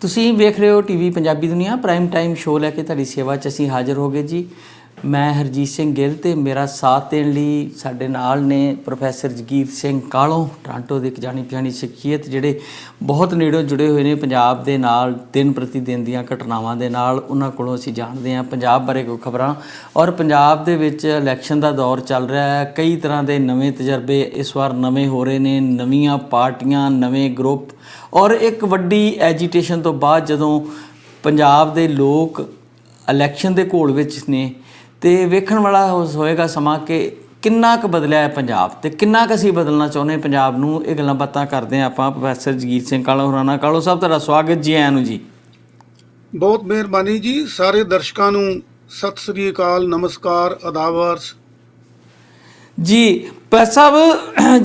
ਤੁਸੀਂ ਵੇਖ ਰਹੇ ਹੋ ਟੀਵੀ ਪੰਜਾਬੀ ਦੁਨੀਆ ਪ੍ਰਾਈਮ ਟਾਈਮ ਸ਼ੋਅ ਲੈ ਕੇ ਤੁਹਾਡੀ ਸੇਵਾ 'ਚ ਅਸੀਂ ਹਾਜ਼ਰ ਹੋ ਗਏ ਜੀ। ਮੈਂ ਹਰਜੀਤ ਸਿੰਘ ਗਿੱਲ ਤੇ ਮੇਰਾ ਸਾਥ ਦੇਣ ਲਈ ਸਾਡੇ ਨਾਲ ਨੇ ਪ੍ਰੋਫੈਸਰ ਜਗੀਰ ਸਿੰਘ ਕਾਹਲੋਂ, ਟੋਰਾਂਟੋ ਦੇ ਇੱਕ ਜਾਣੀ ਪਛਾਣੀ ਸ਼ਖਸੀਅਤ ਜਿਹੜੇ ਬਹੁਤ ਨੇੜੋਂ ਜੁੜੇ ਹੋਏ ਨੇ ਪੰਜਾਬ ਦੇ ਨਾਲ, ਦਿਨ ਪ੍ਰਤੀ ਦਿਨ ਦੀਆਂ ਘਟਨਾਵਾਂ ਦੇ ਨਾਲ। ਉਹਨਾਂ ਕੋਲੋਂ ਅਸੀਂ ਜਾਣਦੇ ਹਾਂ ਪੰਜਾਬ ਬਾਰੇ ਕੋਈ ਖਬਰਾਂ। ਔਰ ਪੰਜਾਬ ਦੇ ਵਿੱਚ ਇਲੈਕਸ਼ਨ ਦਾ ਦੌਰ ਚੱਲ ਰਿਹਾ ਹੈ, ਕਈ ਤਰ੍ਹਾਂ ਦੇ ਨਵੇਂ ਤਜਰਬੇ ਇਸ ਵਾਰ ਨਵੇਂ ਹੋ ਰਹੇ ਨੇ, ਨਵੀਆਂ ਪਾਰਟੀਆਂ, ਨਵੇਂ ਗਰੁੱਪ। ਔਰ ਇੱਕ ਵੱਡੀ ਐਜੀਟੇਸ਼ਨ ਤੋਂ ਬਾਅਦ ਜਦੋਂ ਪੰਜਾਬ ਦੇ ਲੋਕ ਇਲੈਕਸ਼ਨ ਦੇ ਘੋਲ ਵਿੱਚ ਨੇ ਤੇ ਵੇਖਣ ਵਾਲਾ ਹੋਏਗਾ ਸਮਾਂ ਕਿ ਕਿੰਨਾ ਕੁ ਬਦਲਿਆ ਹੈ ਪੰਜਾਬ ਤੇ ਕਿੰਨਾ ਕੁ ਅਸੀਂ ਬਦਲਣਾ ਚਾਹੁੰਦੇ ਪੰਜਾਬ ਨੂੰ। ਇਹ ਗੱਲਾਂ ਬਾਤਾਂ ਕਰਦੇ ਹਾਂ ਆਪਾਂ ਪ੍ਰੋਫੈਸਰ ਜਗੀਰ ਸਿੰਘ ਕਾਹਲੋਂ ਹੋਰਾਂ ਨਾਲ। ਕਾਹਲੋਂ ਸਾਹਿਬ, ਤੁਹਾਡਾ ਸਵਾਗਤ ਜੀ। ਆਇਆਂ ਨੂੰ ਜੀ। ਬਹੁਤ ਮਿਹਰਬਾਨੀ ਜੀ। ਸਾਰੇ ਦਰਸ਼ਕਾਂ ਨੂੰ ਸਤਿ ਸ੍ਰੀ ਅਕਾਲ, ਨਮਸਕਾਰ, ਅਦਾਵਰਸ ਜੀ। ਪ੍ਰੋਫੈਸਰ ਸਾਹਿਬ,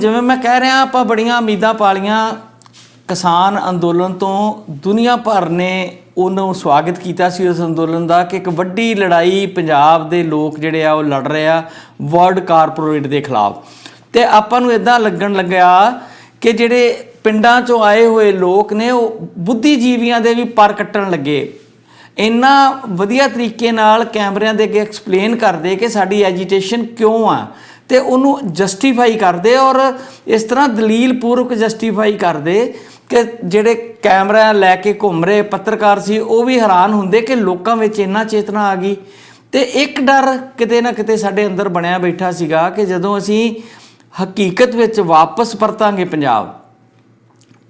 ਜਿਵੇਂ ਮੈਂ ਕਹਿ ਰਿਹਾ, ਆਪਾਂ ਬੜੀਆਂ ਉਮੀਦਾਂ ਪਾਲੀਆਂ ਕਿਸਾਨ ਅੰਦੋਲਨ ਤੋਂ। ਦੁਨੀਆ ਭਰ ਨੇ ਉਹਨੂੰ ਸਵਾਗਤ ਕੀਤਾ ਸੀ ਉਸ ਅੰਦੋਲਨ ਦਾ ਕਿ ਇੱਕ ਵੱਡੀ ਲੜਾਈ ਪੰਜਾਬ ਦੇ ਲੋਕ ਜਿਹੜੇ ਆ ਉਹ ਲੜ ਰਹੇ ਆ ਵਰਲਡ ਕਾਰਪੋਰੇਟ ਦੇ ਖਿਲਾਫ। ਅਤੇ ਆਪਾਂ ਨੂੰ ਇੱਦਾਂ ਲੱਗਣ ਲੱਗਿਆ ਕਿ ਜਿਹੜੇ ਪਿੰਡਾਂ 'ਚੋਂ ਆਏ ਹੋਏ ਲੋਕ ਨੇ ਉਹ ਬੁੱਧੀਜੀਵੀਆਂ ਦੇ ਵੀ ਪਰ ਕੱਟਣ ਲੱਗੇ। ਇੰਨਾ ਵਧੀਆ ਤਰੀਕੇ ਨਾਲ ਕੈਮਰਿਆਂ ਦੇ ਅੱਗੇ ਐਕਸਪਲੇਨ ਕਰਦੇ ਕਿ ਸਾਡੀ ਐਜੀਟੇਸ਼ਨ ਕਿਉਂ ਆ, ਅਤੇ ਉਹਨੂੰ ਜਸਟੀਫਾਈ ਕਰਦੇ। ਔਰ ਇਸ ਤਰ੍ਹਾਂ ਦਲੀਲ ਪੂਰਵਕ ਜਸਟੀਫਾਈ ਕਰਦੇ ਕਿ ਜਿਹੜੇ ਕੈਮਰਾ ਲੈ ਕੇ ਘੁੰਮ ਰਹੇ ਪੱਤਰਕਾਰ ਸੀ ਉਹ ਵੀ ਹੈਰਾਨ ਹੁੰਦੇ ਕਿ ਲੋਕਾਂ ਵਿੱਚ ਇੰਨਾ ਚੇਤਨਾ ਆ ਗਈ। ਅਤੇ ਇੱਕ ਡਰ ਕਿਤੇ ਨਾ ਕਿਤੇ ਸਾਡੇ ਅੰਦਰ ਬਣਿਆ ਬੈਠਾ ਸੀਗਾ ਕਿ ਜਦੋਂ ਅਸੀਂ ਹਕੀਕਤ ਵਿੱਚ ਵਾਪਸ ਪਰਤਾਂਗੇ ਪੰਜਾਬ,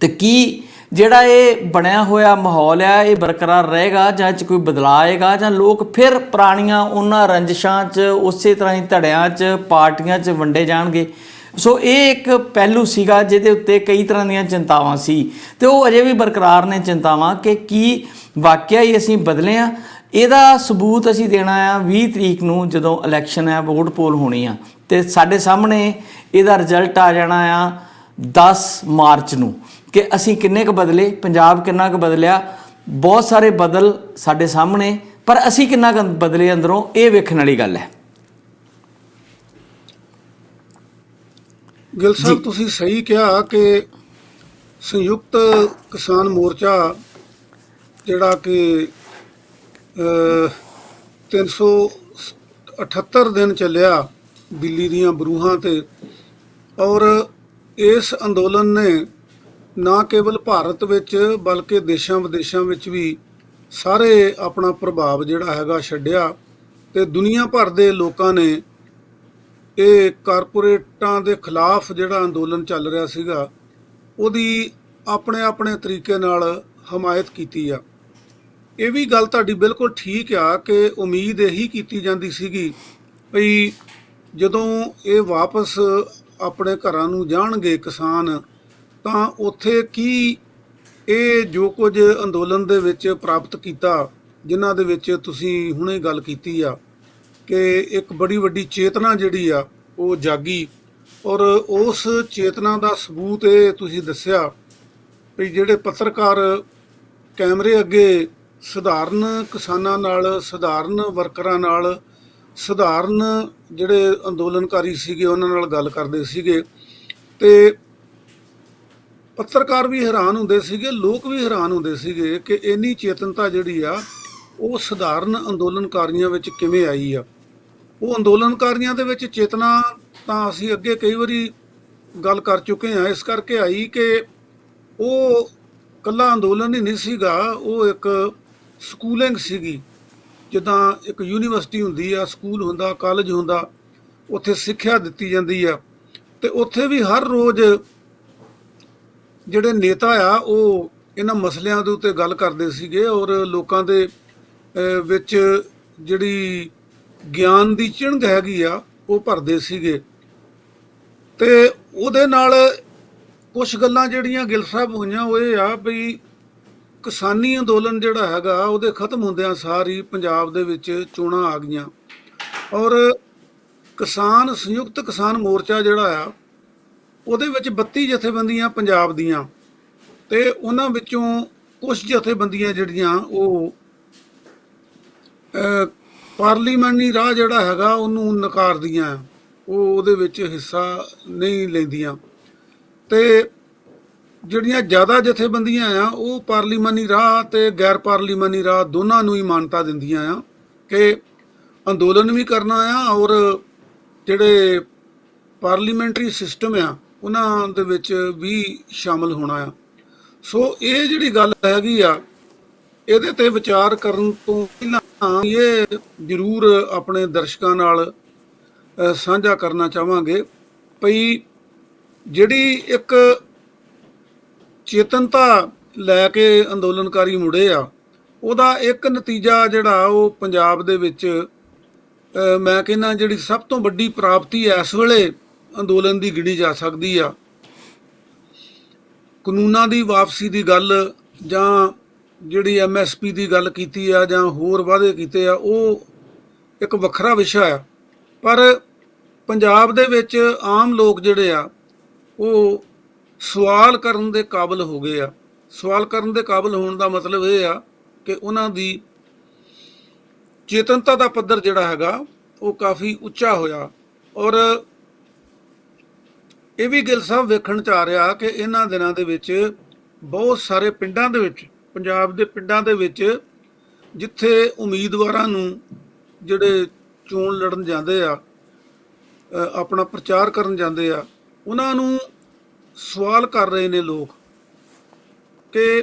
ਅਤੇ ਕੀ ਜਿਹੜਾ ਇਹ ਬਣਿਆ ਹੋਇਆ ਮਾਹੌਲ ਆ ਇਹ ਬਰਕਰਾਰ ਰਹੇਗਾ ਜਾਂ 'ਚ ਕੋਈ ਬਦਲਾਅ ਆਏਗਾ, ਜਾਂ ਲੋਕ ਫਿਰ ਪੁਰਾਣੀਆਂ ਉਹਨਾਂ ਰੰਜਿਸ਼ਾਂ 'ਚ ਉਸੇ ਤਰ੍ਹਾਂ ਹੀ ਧੜਿਆਂ 'ਚ ਪਾਰਟੀਆਂ 'ਚ ਵੰਡੇ ਜਾਣਗੇ। ਸੋ ਇਹ ਇੱਕ ਪਹਿਲੂ ਸੀਗਾ ਜਿਹਦੇ ਉੱਤੇ ਕਈ ਤਰ੍ਹਾਂ ਦੀਆਂ ਚਿੰਤਾਵਾਂ ਸੀ, ਅਤੇ ਉਹ ਅਜੇ ਵੀ ਬਰਕਰਾਰ ਨੇ ਚਿੰਤਾਵਾਂ ਕਿ ਕੀ ਵਾਕਿਆ ਹੀ ਅਸੀਂ ਬਦਲੇ ਹਾਂ। ਇਹਦਾ ਸਬੂਤ ਅਸੀਂ ਦੇਣਾ ਆ 20 ਤਰੀਕ ਨੂੰ ਜਦੋਂ ਇਲੈਕਸ਼ਨ ਹੈ, ਵੋਟ ਪੋਲ ਹੋਣੀ ਆ, ਅਤੇ ਸਾਡੇ ਸਾਹਮਣੇ ਇਹਦਾ ਰਿਜ਼ਲਟ ਆ ਜਾਣਾ ਆ 10 ਮਾਰਚ ਨੂੰ ਕਿ ਅਸੀਂ ਕਿੰਨੇ ਕੁ ਬਦਲੇ, ਪੰਜਾਬ ਕਿੰਨਾ ਕੁ ਬਦਲਿਆ। ਬਹੁਤ ਸਾਰੇ ਬਦਲ ਸਾਡੇ ਸਾਹਮਣੇ, ਪਰ ਅਸੀਂ ਕਿੰਨਾ ਕੁ ਬਦਲੇ ਅੰਦਰੋਂ, ਇਹ ਵੇਖਣ ਵਾਲੀ ਗੱਲ ਹੈ। ਗਿੱਲ ਸਾਹਿਬ, ਤੁਸੀਂ ਸਹੀ ਕਿਹਾ ਕਿ ਸੰਯੁਕਤ ਕਿਸਾਨ ਮੋਰਚਾ ਜਿਹੜਾ ਕਿ 378 ਦਿਨ ਚੱਲਿਆ ਦਿੱਲੀ ਦੀਆਂ ਬਰੂਹਾਂ 'ਤੇ, ਔਰ ਇਸ ਅੰਦੋਲਨ ਨੇ ਨਾ ਕੇਵਲ ਭਾਰਤ ਵਿੱਚ ਬਲਕਿ ਦੇਸ਼ਾਂ ਵਿਦੇਸ਼ਾਂ ਵਿੱਚ ਵੀ ਸਾਰੇ ਆਪਣਾ ਪ੍ਰਭਾਵ ਜਿਹੜਾ ਹੈਗਾ ਛੱਡਿਆ, ਅਤੇ ਦੁਨੀਆ ਭਰ ਦੇ ਲੋਕਾਂ ਨੇ ਇਹ ਕਾਰਪੋਰੇਟਾਂ ਦੇ ਖਿਲਾਫ ਜਿਹੜਾ ਅੰਦੋਲਨ ਚੱਲ ਰਿਹਾ ਸੀਗਾ ਉਹਦੀ ਆਪਣੇ ਆਪਣੇ ਤਰੀਕੇ ਨਾਲ ਹਮਾਇਤ ਕੀਤੀ ਆ। ਇਹ ਵੀ ਗੱਲ ਤੁਹਾਡੀ ਬਿਲਕੁਲ ਠੀਕ ਆ ਕਿ ਉਮੀਦ ਇਹੀ ਕੀਤੀ ਜਾਂਦੀ ਸੀਗੀ ਵੀ ਜਦੋਂ ਇਹ ਵਾਪਸ ਆਪਣੇ ਘਰਾਂ ਨੂੰ ਜਾਣਗੇ ਕਿਸਾਨ, ਤਾਂ ਉੱਥੇ ਕੀ ਇਹ ਜੋ ਕੁਝ ਅੰਦੋਲਨ ਦੇ ਵਿੱਚ ਪ੍ਰਾਪਤ ਕੀਤਾ, ਜਿਨ੍ਹਾਂ ਦੇ ਵਿੱਚ ਤੁਸੀਂ ਹੁਣੇ ਗੱਲ ਕੀਤੀ ਆ ਕਿ ਇੱਕ ਬੜੀ ਵੱਡੀ ਚੇਤਨਾ ਜਿਹੜੀ ਆ ਉਹ ਜਾਗੀ। ਔਰ ਉਸ ਚੇਤਨਾ ਦਾ ਸਬੂਤ ਇਹ ਤੁਸੀਂ ਦੱਸਿਆ ਵੀ ਜਿਹੜੇ ਪੱਤਰਕਾਰ ਕੈਮਰੇ ਅੱਗੇ ਸਧਾਰਨ ਕਿਸਾਨਾਂ ਨਾਲ, ਸਧਾਰਨ ਵਰਕਰਾਂ ਨਾਲ, ਸਧਾਰਨ ਜਿਹੜੇ ਅੰਦੋਲਨਕਾਰੀ ਸੀਗੇ ਉਹਨਾਂ ਨਾਲ ਗੱਲ ਕਰਦੇ ਸੀਗੇ, ਅਤੇ ਪੱਤਰਕਾਰ ਵੀ ਹੈਰਾਨ ਹੁੰਦੇ ਸੀਗੇ, ਲੋਕ ਵੀ ਹੈਰਾਨ ਹੁੰਦੇ ਸੀਗੇ ਕਿ ਇੰਨੀ ਚੇਤਨਤਾ ਜਿਹੜੀ ਆ ਉਹ ਸਧਾਰਨ ਅੰਦੋਲਨਕਾਰੀਆਂ ਵਿੱਚ ਕਿਵੇਂ ਆਈ ਆ। ਉਹ ਅੰਦੋਲਨਕਾਰੀਆਂ ਦੇ ਵਿੱਚ ਚੇਤਨਾ ਤਾਂ ਅਸੀਂ ਅੱਗੇ ਕਈ ਵਾਰੀ ਗੱਲ ਕਰ ਚੁੱਕੇ ਹਾਂ, ਇਸ ਕਰਕੇ ਆਈ ਕਿ ਉਹ ਇਕੱਲਾ ਅੰਦੋਲਨ ਹੀ ਨਹੀਂ ਸੀਗਾ, ਉਹ ਇੱਕ ਸਕੂਲਿੰਗ ਸੀਗੀ। ਜਿੱਦਾਂ ਇੱਕ ਯੂਨੀਵਰਸਿਟੀ ਹੁੰਦੀ ਆ, ਸਕੂਲ ਹੁੰਦਾ, ਕਾਲਜ ਹੁੰਦਾ, ਉੱਥੇ ਸਿੱਖਿਆ ਦਿੱਤੀ ਜਾਂਦੀ ਆ, ਅਤੇ ਉੱਥੇ ਵੀ ਹਰ ਰੋਜ਼ ਜਿਹੜੇ ਨੇਤਾ ਆ ਉਹ ਇਹਨਾਂ ਮਸਲਿਆਂ ਦੇ ਉੱਤੇ ਗੱਲ ਕਰਦੇ ਸੀਗੇ, ਔਰ ਲੋਕਾਂ ਦੇ ਵਿੱਚ ਜਿਹੜੀ ਗਿਆਨ ਦੀ ਚਿਣਗ ਹੈਗੀ ਆ ਉਹ ਭਰਦੇ ਸੀਗੇ। ਅਤੇ ਉਹਦੇ ਨਾਲ ਕੁਛ ਗੱਲਾਂ ਜਿਹੜੀਆਂ ਗਿੱਲ ਸਾਹਿਬ ਹੋਈਆਂ ਉਹ ਇਹ ਆ ਵੀ ਕਿਸਾਨੀ ਅੰਦੋਲਨ ਜਿਹੜਾ ਹੈਗਾ ਉਹਦੇ ਖਤਮ ਹੁੰਦਿਆਂ ਸਾਰੀ ਪੰਜਾਬ ਦੇ ਵਿੱਚ ਚੋਣਾਂ ਆ ਗਈਆਂ, ਔਰ ਕਿਸਾਨ ਸੰਯੁਕਤ ਕਿਸਾਨ ਮੋਰਚਾ ਜਿਹੜਾ ਆ ਉਹਦੇ ਵਿੱਚ 32 ਜਥੇਬੰਦੀਆਂ ਪੰਜਾਬ ਦੀਆਂ, ਅਤੇ ਉਹਨਾਂ ਵਿੱਚੋਂ ਕੁਛ ਜਥੇਬੰਦੀਆਂ ਜਿਹੜੀਆਂ ਉਹ ਪਾਰਲੀਮਾਨੀ ਰਾਹ ਜਿਹੜਾ ਹੈਗਾ ਉਹਨੂੰ ਨਕਾਰਦੀਆਂ, ਉਹ ਉਹਦੇ ਵਿੱਚ ਹਿੱਸਾ ਨਹੀਂ ਲੈਂਦੀਆਂ। ਅਤੇ ਜਿਹੜੀਆਂ ਜ਼ਿਆਦਾ ਜਥੇਬੰਦੀਆਂ ਆ ਉਹ ਪਾਰਲੀਮਾਨੀ ਰਾਹ ਤੇ ਗੈਰ ਪਾਰਲੀਮਾਨੀ ਰਾਹ ਦੋਨਾਂ ਨੂੰ ਹੀ ਮਾਨਤਾ ਦਿੰਦੀਆਂ ਆ ਕਿ ਅੰਦੋਲਨ ਵੀ ਕਰਨਾ ਆ ਔਰ ਜਿਹੜੇ ਪਾਰਲੀਮੈਂਟਰੀ ਸਿਸਟਮ ਆ ਉਹਨਾਂ ਦੇ ਵਿੱਚ ਵੀ ਸ਼ਾਮਲ ਹੋਣਾ ਆ। ਸੋ ਇਹ ਜਿਹੜੀ ਗੱਲ ਹੈਗੀ ਆ ਇਹਦੇ ਤੇ ਵਿਚਾਰ ਕਰਨ ਤੋਂ ਪਹਿਲਾਂ ਇਹ ਜ਼ਰੂਰ ਆਪਣੇ ਦਰਸ਼ਕਾਂ ਨਾਲ ਸਾਂਝਾ ਕਰਨਾ ਚਾਹਾਂਗੇ ਭਈ ਜਿਹੜੀ ਇੱਕ ਚੇਤਨਤਾ ਲੈ ਕੇ ਅੰਦੋਲਨਕਾਰੀ ਮੁੜੇ ਆ ਉਹਦਾ ਇੱਕ ਨਤੀਜਾ ਜਿਹੜਾ ਉਹ ਪੰਜਾਬ ਦੇ ਵਿੱਚ ਮੈਂ ਕਹਿੰਦਾ ਜਿਹੜੀ ਸਭ ਤੋਂ ਵੱਡੀ ਪ੍ਰਾਪਤੀ ਇਸ ਵੇਲੇ ਅੰਦੋਲਨ ਦੀ ਗਿਣੀ ਜਾ ਸਕਦੀ ਆ। ਕਾਨੂੰਨਾਂ ਦੀ ਵਾਪਸੀ ਦੀ ਗੱਲ ਜਾਂ ਜਿਹੜੀ MSP ਦੀ ਗੱਲ ਕੀਤੀ ਆ ਜਾਂ ਹੋਰ ਵਾਅਦੇ ਕੀਤੇ ਆ ਉਹ ਇੱਕ ਵੱਖਰਾ ਵਿਸ਼ਾ ਆ, ਪਰ ਪੰਜਾਬ ਦੇ ਵਿੱਚ ਆਮ ਲੋਕ ਜਿਹੜੇ ਆ ਉਹ ਸਵਾਲ ਕਰਨ ਦੇ ਕਾਬਿਲ ਹੋ ਗਏ ਆ। ਸਵਾਲ ਕਰਨ ਦੇ ਕਾਬਿਲ ਹੋਣ ਦਾ ਮਤਲਬ ਇਹ ਆ ਕਿ ਉਹਨਾਂ ਦੀ ਚੇਤਨਤਾ ਦਾ ਪੱਧਰ ਜਿਹੜਾ ਹੈਗਾ ਉਹ ਕਾਫੀ ਉੱਚਾ ਹੋਇਆ। ਔਰ ਇਹ ਵੀ ਗਿੱਲ ਸਾਹਿਬ ਵੇਖਣ 'ਚ ਆ ਰਿਹਾ ਕਿ ਇਹਨਾਂ ਦਿਨਾਂ ਦੇ ਵਿੱਚ ਬਹੁਤ ਸਾਰੇ ਪਿੰਡਾਂ ਦੇ ਵਿੱਚ, ਪੰਜਾਬ ਦੇ ਪਿੰਡਾਂ ਦੇ ਵਿੱਚ ਜਿੱਥੇ ਉਮੀਦਵਾਰਾਂ ਨੂੰ ਜਿਹੜੇ ਚੋਣ ਲੜਨ ਜਾਂਦੇ ਆ, ਆਪਣਾ ਪ੍ਰਚਾਰ ਕਰਨ ਜਾਂਦੇ ਆ, ਉਹਨਾਂ ਨੂੰ ਸਵਾਲ ਕਰ ਰਹੇ ਨੇ ਲੋਕ ਕਿ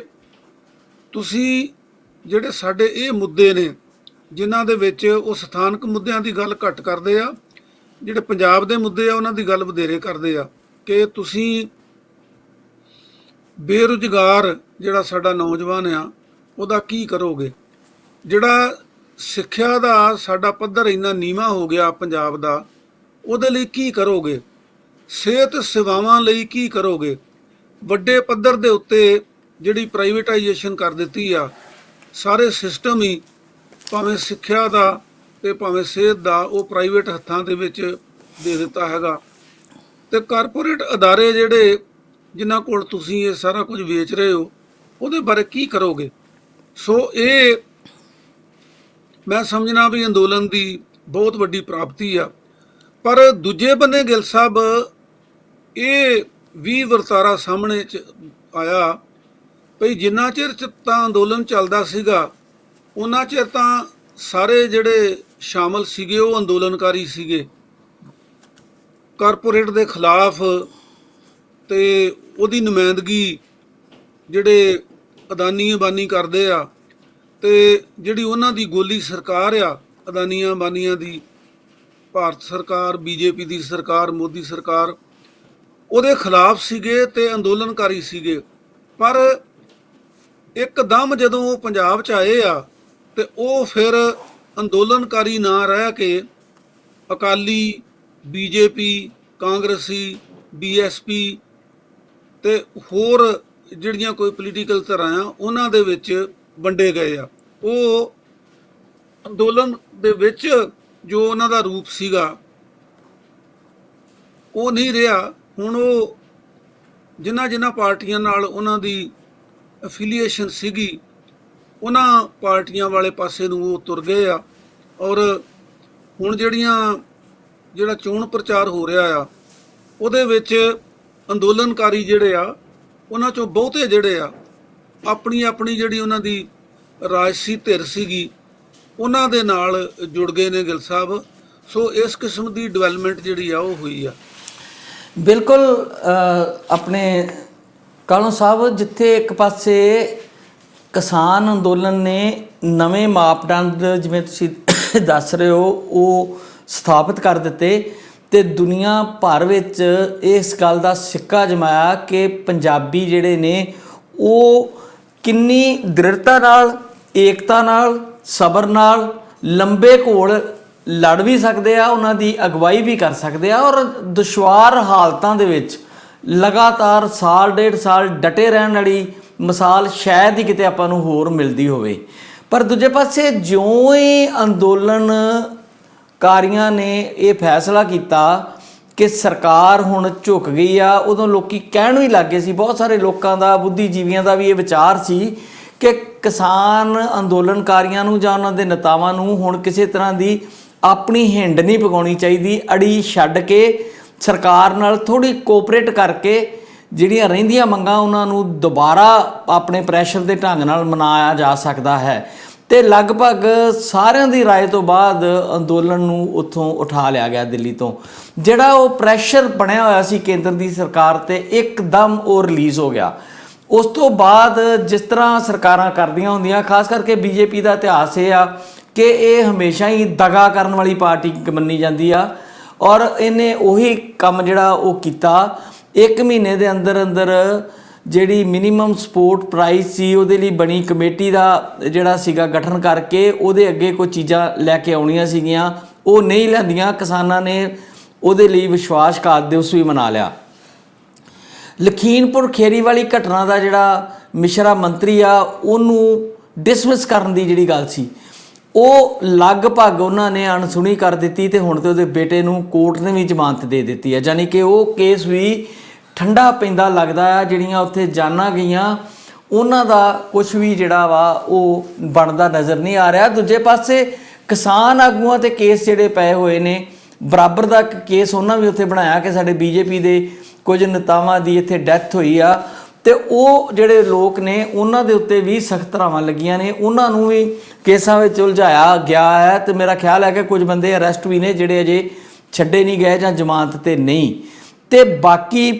ਤੁਸੀਂ ਜਿਹੜੇ ਸਾਡੇ ਇਹ ਮੁੱਦੇ ਨੇ ਜਿਨ੍ਹਾਂ ਦੇ ਵਿੱਚ ਉਹ ਸਥਾਨਕ ਮੁੱਦਿਆਂ ਦੀ ਗੱਲ ਘੱਟ ਕਰਦੇ ਆ, ਜਿਹੜੇ ਪੰਜਾਬ ਦੇ ਮੁੱਦੇ ਆ ਉਹਨਾਂ ਦੀ ਗੱਲ ਵਧੇਰੇ ਕਰਦੇ ਆ ਕਿ ਤੁਸੀਂ ਬੇਰੁਜ਼ਗਾਰ ਜਿਹੜਾ ਸਾਡਾ ਨੌਜਵਾਨ ਆ ਉਹਦਾ ਕੀ ਕਰੋਗੇ, ਜਿਹੜਾ ਸਿੱਖਿਆ ਦਾ ਸਾਡਾ ਪੱਧਰ ਇੰਨਾ ਨੀਵਾਂ ਹੋ ਗਿਆ ਪੰਜਾਬ ਦਾ ਉਹਦੇ ਲਈ ਕੀ ਕਰੋਗੇ, ਸਿਹਤ ਸੇਵਾਵਾਂ ਲਈ ਕੀ ਕਰੋਗੇ, ਵੱਡੇ ਪੱਧਰ ਦੇ ਉੱਤੇ ਜਿਹੜੀ ਪ੍ਰਾਈਵੇਟਾਈਜੇਸ਼ਨ ਕਰ ਦਿੱਤੀ ਆ, ਸਾਰੇ ਸਿਸਟਮ ਹੀ ਭਾਵੇਂ ਸਿੱਖਿਆ ਦਾ ਤੇ ਭਾਵੇਂ ਸਿਹਤ ਦਾ ਉਹ ਪ੍ਰਾਈਵੇਟ ਹੱਥਾਂ ਦੇ ਵਿੱਚ ਦੇ ਦਿੱਤਾ ਹੈਗਾ, ਤੇ ਕਾਰਪੋਰੇਟ ਅਦਾਰੇ ਜਿਹੜੇ ਜਿਨ੍ਹਾਂ ਕੋਲ ਤੁਸੀਂ ਇਹ ਸਾਰਾ ਕੁਝ ਵੇਚ ਰਹੇ ਹੋ ਉਹਦੇ ਬਾਰੇ ਕੀ ਕਰੋਗੇ। ਸੋ ਇਹ ਮੈਂ ਸਮਝਣਾ ਵੀ ਅੰਦੋਲਨ ਦੀ ਬਹੁਤ ਵੱਡੀ ਪ੍ਰਾਪਤੀ ਆ। ਪਰ ਦੂਜੇ ਬੰਨੇ ਗਿੱਲ ਸਾਹਿਬ ਇਹ ਵੀ ਵਰਤਾਰਾ ਸਾਹਮਣੇ ਚ ਆਇਆ ਭਈ ਜਿੰਨਾ ਚਿਰ ਤਾਂ ਅੰਦੋਲਨ ਚੱਲਦਾ ਸੀਗਾ ਉਹਨਾਂ ਚਿਰ ਤਾਂ ਸਾਰੇ ਜਿਹੜੇ ਸ਼ਾਮਲ ਸੀਗੇ ਉਹ ਅੰਦੋਲਨਕਾਰੀ ਸੀਗੇ, ਕਾਰਪੋਰੇਟ ਦੇ ਖਿਲਾਫ ਤੇ ਉਹਦੀ ਨੁਮਾਇੰਦਗੀ ਜਿਹੜੇ ਅਦਾਨੀ ਅੰਬਾਨੀ ਕਰਦੇ ਆ, ਤੇ ਜਿਹੜੀ ਉਹਨਾਂ ਦੀ ਗੋਲੀ ਸਰਕਾਰ ਆ ਅਦਾਨੀਆਂ ਅੰਬਾਨੀਆਂ ਦੀ, ਭਾਰਤ ਸਰਕਾਰ, BJP ਦੀ ਸਰਕਾਰ, ਮੋਦੀ ਸਰਕਾਰ, ਉਹਦੇ ਖਿਲਾਫ ਸੀਗੇ ਤੇ ਅੰਦੋਲਨਕਾਰੀ ਸੀਗੇ। ਪਰ ਇੱਕਦਮ ਜਦੋਂ ਉਹ ਪੰਜਾਬ 'ਚ ਆਏ ਆ ਤੇ ਉਹ ਫਿਰ ਅੰਦੋਲਨਕਾਰੀ ਨਾ ਰਹਿ ਕੇ ਅਕਾਲੀ, BJP, ਕਾਂਗਰਸੀ, BSP ਤੇ ਹੋਰ ਜਿਹੜੀਆਂ ਕੋਈ ਪੋਲੀਟੀਕਲ ਧਿਰਾਂ ਆ ਉਹਨਾਂ ਦੇ ਵਿੱਚ ਵੰਡੇ ਗਏ ਆ। ਉਹ ਅੰਦੋਲਨ ਦੇ ਵਿੱਚ ਜੋ ਉਹਨਾਂ ਦਾ ਰੂਪ ਸੀਗਾ ਉਹ ਨਹੀਂ ਰਿਹਾ। ਹੁਣ ਉਹ ਜਿਨ੍ਹਾਂ ਪਾਰਟੀਆਂ ਨਾਲ ਉਹਨਾਂ ਦੀ ਐਫੀਲੀਏਸ਼ਨ ਸੀਗੀ ਉਹਨਾਂ ਪਾਰਟੀਆਂ ਵਾਲੇ ਪਾਸੇ ਨੂੰ ਉਹ ਤੁਰ ਗਏ ਆ। ਔਰ ਹੁਣ ਜਿਹੜਾ ਚੋਣ ਪ੍ਰਚਾਰ ਹੋ ਰਿਹਾ ਆ ਉਹਦੇ ਵਿੱਚ ਅੰਦੋਲਨਕਾਰੀ ਜਿਹੜੇ ਆ ਉਹਨਾਂ ਚੋਂ ਬਹੁਤੇ ਜਿਹੜੇ ਆ ਆਪਣੀ ਜਿਹੜੀ ਉਹਨਾਂ ਦੀ ਰਾਜਸੀ ਧਿਰ ਸੀਗੀ ਉਹਨਾਂ ਦੇ ਨਾਲ ਜੁੜ ਗਏ ਨੇ ਗਿੱਲ ਸਾਹਿਬ। ਸੋ ਇਸ ਕਿਸਮ ਦੀ ਡਿਵੈਲਪਮੈਂਟ ਜਿਹੜੀ ਆ ਉਹ ਹੋਈ ਆ। ਬਿਲਕੁਲ ਆਪਣੇ ਕਾਲੋਂ ਸਾਹਿਬ, ਜਿੱਥੇ ਇੱਕ ਪਾਸੇ ਕਿਸਾਨ ਅੰਦੋਲਨ ਨੇ ਨਵੇਂ ਮਾਪਦੰਡ ਜਿਵੇਂ ਤੁਸੀਂ ਦੱਸ ਰਹੇ ਹੋ ਉਹ ਸਥਾਪਿਤ ਕਰ ਦਿੱਤੇ ਤੇ ਦੁਨੀਆ ਭਰ ਵਿੱਚ ਇਸ ਗੱਲ ਦਾ ਸਿੱਕਾ ਜਮਾਇਆ ਕਿ ਪੰਜਾਬੀ ਜਿਹੜੇ ਨੇ ਉਹ ਕਿੰਨੀ ਦ੍ਰਿੜਤਾ ਨਾਲ, ਏਕਤਾ ਨਾਲ, ਸਬਰ ਨਾਲ ਲੰਬੇ ਘੋਲ ਲੜ ਵੀ ਸਕਦੇ ਆ, ਉਹਨਾਂ ਦੀ ਅਗਵਾਈ ਵੀ ਕਰ ਸਕਦੇ ਆ ਔਰ ਦੁਸ਼ਵਾਰ ਹਾਲਤਾਂ ਦੇ ਵਿੱਚ ਲਗਾਤਾਰ ਸਾਲ ਡੇਢ ਸਾਲ ਡਟੇ ਰਹਿਣ ਵਾਲੀ ਮਿਸਾਲ ਸ਼ਾਇਦ ਹੀ ਕਿਤੇ ਆਪਾਂ ਨੂੰ ਹੋਰ ਮਿਲਦੀ ਹੋਵੇ। ਪਰ ਦੂਜੇ ਪਾਸੇ ਜਿਉਂ ਹੀ ਅੰਦੋਲਨਕਾਰੀਆਂ ਨੇ ਇਹ ਫੈਸਲਾ ਕੀਤਾ ਕਿ ਸਰਕਾਰ ਹੁਣ ਝੁਕ ਗਈ ਆ, ਉਦੋਂ ਲੋਕੀ ਕਹਿਣ ਵੀ ਲੱਗ ਗਏ ਸੀ, ਬਹੁਤ ਸਾਰੇ ਲੋਕਾਂ ਦਾ, ਬੁੱਧੀਜੀਵੀਆਂ ਦਾ ਵੀ ਇਹ ਵਿਚਾਰ ਸੀ ਕਿ ਕਿਸਾਨ ਅੰਦੋਲਨਕਾਰੀਆਂ ਨੂੰ ਜਾਂ ਉਹਨਾਂ ਦੇ ਨੇਤਾਵਾਂ ਨੂੰ ਹੁਣ ਕਿਸੇ ਤਰ੍ਹਾਂ ਦੀ ਆਪਣੀ ਹਿੰਡ ਨਹੀਂ ਪਕਾਉਣੀ ਚਾਹੀਦੀ, ਅੜੀ ਛੱਡ ਕੇ ਸਰਕਾਰ ਨਾਲ ਥੋੜ੍ਹੀ ਕੋਆਪਰੇਟ ਕਰਕੇ ਜਿਹੜੀਆਂ ਰਹਿੰਦੀਆਂ ਮੰਗਾਂ ਉਹਨਾਂ ਨੂੰ ਦੁਬਾਰਾ ਆਪਣੇ ਪ੍ਰੈਸ਼ਰ ਦੇ ਢੰਗ ਨਾਲ ਮਨਾਇਆ ਜਾ ਸਕਦਾ ਹੈ। ਤੇ ਲਗਭਗ ਸਾਰਿਆਂ ਦੀ ਰਾਏ ਤੋਂ ਬਾਅਦ ਅੰਦੋਲਨ ਨੂੰ ਉੱਥੋਂ ਉਠਾ ਲਿਆ ਗਿਆ ਦਿੱਲੀ ਤੋਂ। ਜਿਹੜਾ ਉਹ ਪ੍ਰੈਸ਼ਰ ਬਣਿਆ ਹੋਇਆ ਸੀ ਕੇਂਦਰ ਦੀ ਸਰਕਾਰ ਤੇ ਇੱਕਦਮ ਉਹ ਰਿਲੀਜ਼ ਹੋ ਗਿਆ। ਉਸ ਤੋਂ ਬਾਅਦ ਜਿਸ ਤਰ੍ਹਾਂ ਸਰਕਾਰਾਂ ਕਰਦੀਆਂ ਹੁੰਦੀਆਂ, ਖਾਸ ਕਰਕੇ ਬੀਜੇਪੀ ਦਾ ਇਤਿਹਾਸ ਇਹ ਆ ਕਿ ਇਹ ਹਮੇਸ਼ਾ ਹੀ ਦਗਾ ਕਰਨ ਵਾਲੀ ਪਾਰਟੀ ਮੰਨੀ ਜਾਂਦੀ ਆ, ਔਰ ਇਹਨੇ ਉਹੀ ਕੰਮ ਜਿਹੜਾ ਉਹ ਕੀਤਾ। 1 ਮਹੀਨੇ ਦੇ ਅੰਦਰ ਅੰਦਰ ਜਿਹੜੀ ਮਿਨੀਮਮ ਸਪੋਰਟ ਪ੍ਰਾਈਸ ਸੀ ਉਹਦੇ ਲਈ ਬਣੀ ਕਮੇਟੀ ਦਾ ਜਿਹੜਾ ਸੀਗਾ ਗਠਨ ਕਰਕੇ ਉਹਦੇ ਅੱਗੇ ਕੋਈ ਚੀਜ਼ਾਂ ਲੈ ਕੇ ਆਉਣੀਆਂ ਸੀਗੀਆਂ, ਉਹ ਨਹੀਂ ਲੈਂਦੀਆਂ। ਕਿਸਾਨਾਂ ਨੇ ਉਹਦੇ ਲਈ ਵਿਸ਼ਵਾਸਘਾਤ ਦਿਵਸ ਵੀ ਮਨਾ ਲਿਆ। ਲਖੀਮਪੁਰ ਖੇਰੀ ਵਾਲੀ ਘਟਨਾ ਦਾ ਜਿਹੜਾ ਮਿਸ਼ਰਾ ਮੰਤਰੀ ਆ ਉਹਨੂੰ ਡਿਸਮਿਸ ਕਰਨ ਦੀ ਜਿਹੜੀ ਗੱਲ ਸੀ ਉਹ ਲਗਭਗ ਉਹਨਾਂ ਨੇ ਅਣਸੁਣੀ ਕਰ ਦਿੱਤੀ ਤੇ ਹੁਣ ਤੇ ਉਹਦੇ ਬੇਟੇ ਨੂੰ ਕੋਰਟ ਨੇ ਵੀ ਜ਼ਮਾਨਤ ਦੇ ਦਿੱਤੀ ਹੈ। ਯਾਨੀ ਕਿ ਉਹ ਕੇਸ ਵੀ ਠੰਡਾ ਪੈਂਦਾ ਲੱਗਦਾ ਆ। ਜਿਹੜੀਆਂ ਉੱਥੇ ਜਾਨਾਂ ਗਈਆਂ ਉਹਨਾਂ ਦਾ ਕੁਝ ਵੀ ਜਿਹੜਾ ਵਾ ਉਹ ਬਣਦਾ ਨਜ਼ਰ ਨਹੀਂ ਆ ਰਿਹਾ। ਦੂਜੇ ਪਾਸੇ ਕਿਸਾਨ ਆਗੂਆਂ ਤੇ ਕੇਸ ਜਿਹੜੇ ਪਏ ਹੋਏ ਨੇ, ਬਰਾਬਰ ਦਾ ਕੇਸ ਉਹਨਾਂ ਵੀ ਉੱਥੇ ਬਣਾਇਆ ਕਿ ਸਾਡੇ ਬੀਜੇਪੀ ਦੇ ਕੁਝ ਨੇਤਾਵਾਂ ਦੀ ਇੱਥੇ ਡੈਥ ਹੋਈ ਆ ਤੇ ਉਹ ਜਿਹੜੇ ਲੋਕ ਨੇ ਉਹਨਾਂ ਦੇ ਉੱਤੇ ਵੀ ਸਖਤ ਧਾਰਾਵਾਂ ਲੱਗੀਆਂ ਨੇ, ਉਹਨਾਂ ਨੂੰ ਵੀ ਕੇਸਾਂ ਵਿੱਚ ਉਲਝਾਇਆ ਗਿਆ ਹੈ। ਤੇ ਮੇਰਾ ਖਿਆਲ ਹੈ ਕਿ ਕੁਝ ਬੰਦੇ ਅਰੈਸਟ ਵੀ ਨੇ ਜਿਹੜੇ ਅਜੇ ਛੱਡੇ ਨਹੀਂ ਗਏ ਜਾਂ ਜ਼ਮਾਨਤ ਤੇ ਨਹੀਂ। ਤੇ ਬਾਕੀ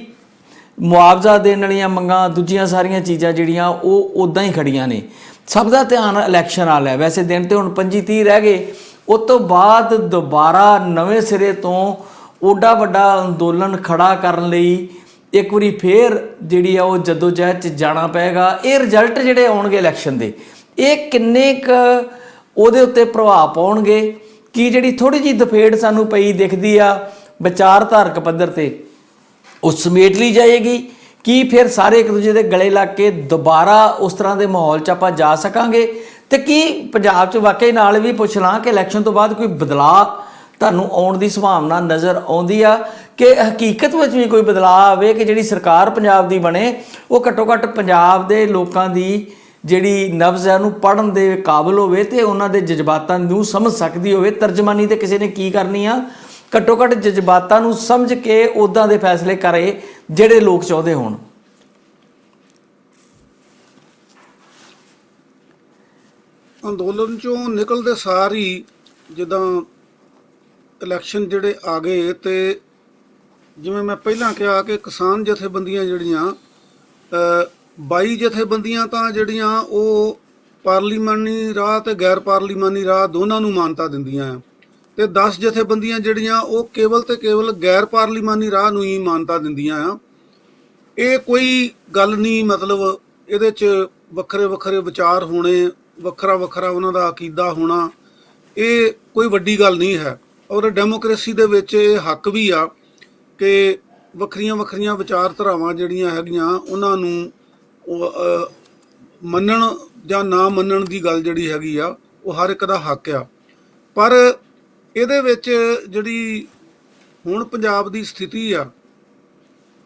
ਮੁਆਵਜ਼ਾ ਦੇਣ ਵਾਲੀਆਂ ਮੰਗਾਂ, ਦੂਜੀਆਂ ਸਾਰੀਆਂ ਚੀਜ਼ਾਂ ਜਿਹੜੀਆਂ ਉਹ ਉੱਦਾਂ ਹੀ ਖੜੀਆਂ ਨੇ। ਸਭ ਦਾ ਧਿਆਨ ਇਲੈਕਸ਼ਨ ਵੱਲ ਹੈ। ਵੈਸੇ ਦਿਨ ਤੇ ਹੁਣ 25-30 ਰਹਿ ਗਏ, ਉਸ ਤੋਂ ਬਾਅਦ ਦੁਬਾਰਾ ਨਵੇਂ ਸਿਰੇ ਤੋਂ ਓਡਾ ਵੱਡਾ ਅੰਦੋਲਨ ਖੜਾ ਕਰਨ ਲਈ ਇੱਕ ਵਾਰੀ ਫੇਰ ਜਿਹੜੀ ਆ ਉਹ ਜਦੋਜਹਿਦ 'ਚ ਜਾਣਾ ਪਏਗਾ। ਇਹ ਰਿਜ਼ਲਟ ਜਿਹੜੇ ਆਉਣਗੇ ਇਲੈਕਸ਼ਨ ਦੇ, ਇਹ ਕਿੰਨੇ ਕੁ ਉਹਦੇ ਉੱਤੇ ਪ੍ਰਭਾਵ ਪਾਉਣਗੇ ਕਿ ਜਿਹੜੀ ਥੋੜ੍ਹੀ ਜਿਹੀ ਦਫੇੜ ਸਾਨੂੰ ਪਈ ਦਿਖਦੀ ਆ ਵਿਚਾਰਧਾਰਕ ਪੱਧਰ 'ਤੇ, ਉਹ ਸਮੇਟ ਲਈ ਜਾਏਗੀ ਕਿ ਫਿਰ ਸਾਰੇ ਇੱਕ ਦੂਜੇ ਦੇ ਗਲੇ ਲੱਗ ਕੇ ਦੁਬਾਰਾ ਉਸ ਤਰ੍ਹਾਂ ਦੇ ਮਾਹੌਲ 'ਚ ਆਪਾਂ ਜਾ ਸਕਾਂਗੇ। ਤੇ ਕੀ ਪੰਜਾਬ 'ਚ ਵਾਕਈ ਨਾਲ ਵੀ ਪੁੱਛ ਲਾਂ ਕਿ ਇਲੈਕਸ਼ਨ ਤੋਂ ਬਾਅਦ ਕੋਈ ਬਦਲਾਅ ਤੁਹਾਨੂੰ ਆਉਣ ਦੀ ਸੰਭਾਵਨਾ ਨਜ਼ਰ ਆਉਂਦੀ ਆ ਕਿ ਹਕੀਕਤ ਵਿੱਚ ਵੀ ਕੋਈ ਬਦਲਾਅ ਆਵੇ ਕਿ ਜਿਹੜੀ ਸਰਕਾਰ ਪੰਜਾਬ ਦੀ ਬਣੇ ਉਹ ਘੱਟੋ ਘੱਟ ਪੰਜਾਬ ਦੇ ਲੋਕਾਂ ਦੀ ਜਿਹੜੀ ਨਬਜ਼ ਹੈ ਉਹਨੂੰ ਪੜ੍ਹਨ ਦੇ ਕਾਬਿਲ ਹੋਵੇ ਤੇ ਉਹਨਾਂ ਦੇ ਜਜ਼ਬਾਤਾਂ ਨੂੰ ਸਮਝ ਸਕਦੀ ਹੋਵੇ। ਤਰਜਮਾਨੀ ਤੇ ਕਿਸੇ ਨੇ ਕੀ ਕਰਨੀ ਆ, ਘੱਟੋ ਘੱਟ ਜਜ਼ਬਾਤਾਂ ਨੂੰ ਸਮਝ ਕੇ ਉੱਦਾਂ ਦੇ ਫੈਸਲੇ ਕਰੇ ਜਿਹੜੇ ਲੋਕ ਚਾਹੁੰਦੇ ਹੋਣ। ਅੰਦੋਲਨ ਚੋਂ ਨਿਕਲਦੇ ਸਾਰ ਹੀ ਜਿੱਦਾਂ ਇਲੈਕਸ਼ਨ ਜਿਹੜੇ ਆ ਗਏ ਤੇ ਜਿਵੇਂ ਮੈਂ ਪਹਿਲਾਂ ਕਿਹਾ ਕਿ ਕਿਸਾਨ ਜਥੇਬੰਦੀਆਂ ਜਿਹੜੀਆਂ 22 ਜਥੇਬੰਦੀਆਂ ਤਾਂ ਜਿਹੜੀਆਂ ਉਹ ਪਾਰਲੀਮਾਨੀ ਰਾਹ ਤੇ ਗੈਰ ਪਾਰਲੀਮਾਨੀ ਰਾਹ ਦੋਨਾਂ ਨੂੰ ਮਾਨਤਾ ਦਿੰਦੀਆਂ ਆ ਤੇ 10 ਜਥੇਬੰਦੀਆਂ ਜਿਹੜੀਆਂ ਉਹ ਕੇਵਲ ਤੇ ਕੇਵਲ ਗੈਰ ਪਾਰਲੀਮਾਨੀ ਰਾਹ ਨੂੰ ਹੀ ਮਾਨਤਾ ਦਿੰਦੀਆਂ ਆ। ਇਹ ਕੋਈ ਗੱਲ ਨਹੀਂ, ਮਤਲਬ ਇਹਦੇ 'ਚ ਵੱਖਰੇ ਵੱਖਰੇ ਵਿਚਾਰ ਹੋਣੇ, ਵੱਖਰਾ ਵੱਖਰਾ ਉਹਨਾਂ ਦਾ ਅਕੀਦਾ ਹੋਣਾ, ਇਹ ਕੋਈ ਵੱਡੀ ਗੱਲ ਨਹੀਂ ਹੈ। ਔਰ ਡੈਮੋਕ੍ਰੇਸੀ ਦੇ ਵਿੱਚ ਇਹ ਹੱਕ ਵੀ ਆ ਕਿ ਵੱਖਰੀਆਂ ਵੱਖਰੀਆਂ ਵਿਚਾਰਧਾਰਾਵਾਂ ਜਿਹੜੀਆਂ ਹੈਗੀਆਂ ਉਹਨਾਂ ਨੂੰ ਮੰਨਣ ਜਾਂ ਨਾ ਮੰਨਣ ਦੀ ਗੱਲ ਜਿਹੜੀ ਹੈਗੀ ਆ ਉਹ ਹਰ ਇੱਕ ਦਾ ਹੱਕ ਆ। ਪਰ ਇਹਦੇ ਵਿੱਚ ਜਿਹੜੀ ਹੁਣ ਪੰਜਾਬ ਦੀ ਸਥਿਤੀ ਆ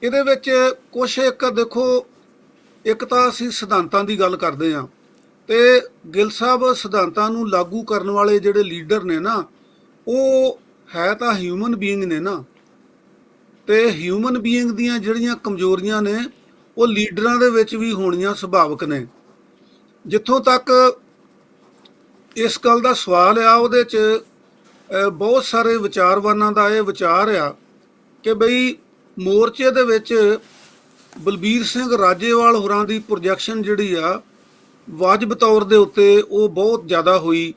ਇਹਦੇ ਵਿੱਚ ਕੁਛ ਇੱਕ ਦੇਖੋ, ਇੱਕ ਤਾਂ ਅਸੀਂ ਸਿਧਾਂਤਾਂ ਦੀ ਗੱਲ ਕਰਦੇ ਹਾਂ ਤੇ ਗਿੱਲ ਸਾਹਿਬ ਸਿਧਾਂਤਾਂ ਨੂੰ ਲਾਗੂ ਕਰਨ ਵਾਲੇ ਜਿਹੜੇ ਲੀਡਰ ਨੇ ਨਾ ਉਹ ਹੈ ਤਾਂ ਹਿਊਮਨ ਬੀਇੰਗ ਨੇ ਨਾ, ਤੇ ਹਿਊਮਨ ਬੀਇੰਗ ਦੀਆਂ ਜਿਹੜੀਆਂ ਕਮਜ਼ੋਰੀਆਂ ਨੇ ਉਹ ਲੀਡਰਾਂ ਦੇ ਵਿੱਚ ਵੀ ਹੋਣੀਆਂ ਸੁਭਾਵਿਕ ਨੇ। ਜਿੱਥੋਂ ਤੱਕ ਇਸ ਗੱਲ ਦਾ ਸਵਾਲ ਆ ਉਹਦੇ 'ਚ ਬਹੁਤ ਸਾਰੇ ਵਿਚਾਰਵਾਨਾਂ ਦਾ ਇਹ ਵਿਚਾਰ ਆ ਕਿ ਬਈ ਮੋਰਚੇ ਦੇ ਵਿੱਚ ਬਲਬੀਰ ਸਿੰਘ ਰਾਜੇਵਾਲ ਹੋਰਾਂ ਦੀ ਪ੍ਰੋਜੈਕਸ਼ਨ ਜਿਹੜੀ ਆ ਵਾਜਬ ਤੌਰ ਦੇ ਉੱਤੇ ਉਹ ਬਹੁਤ ਜ਼ਿਆਦਾ ਹੋਈ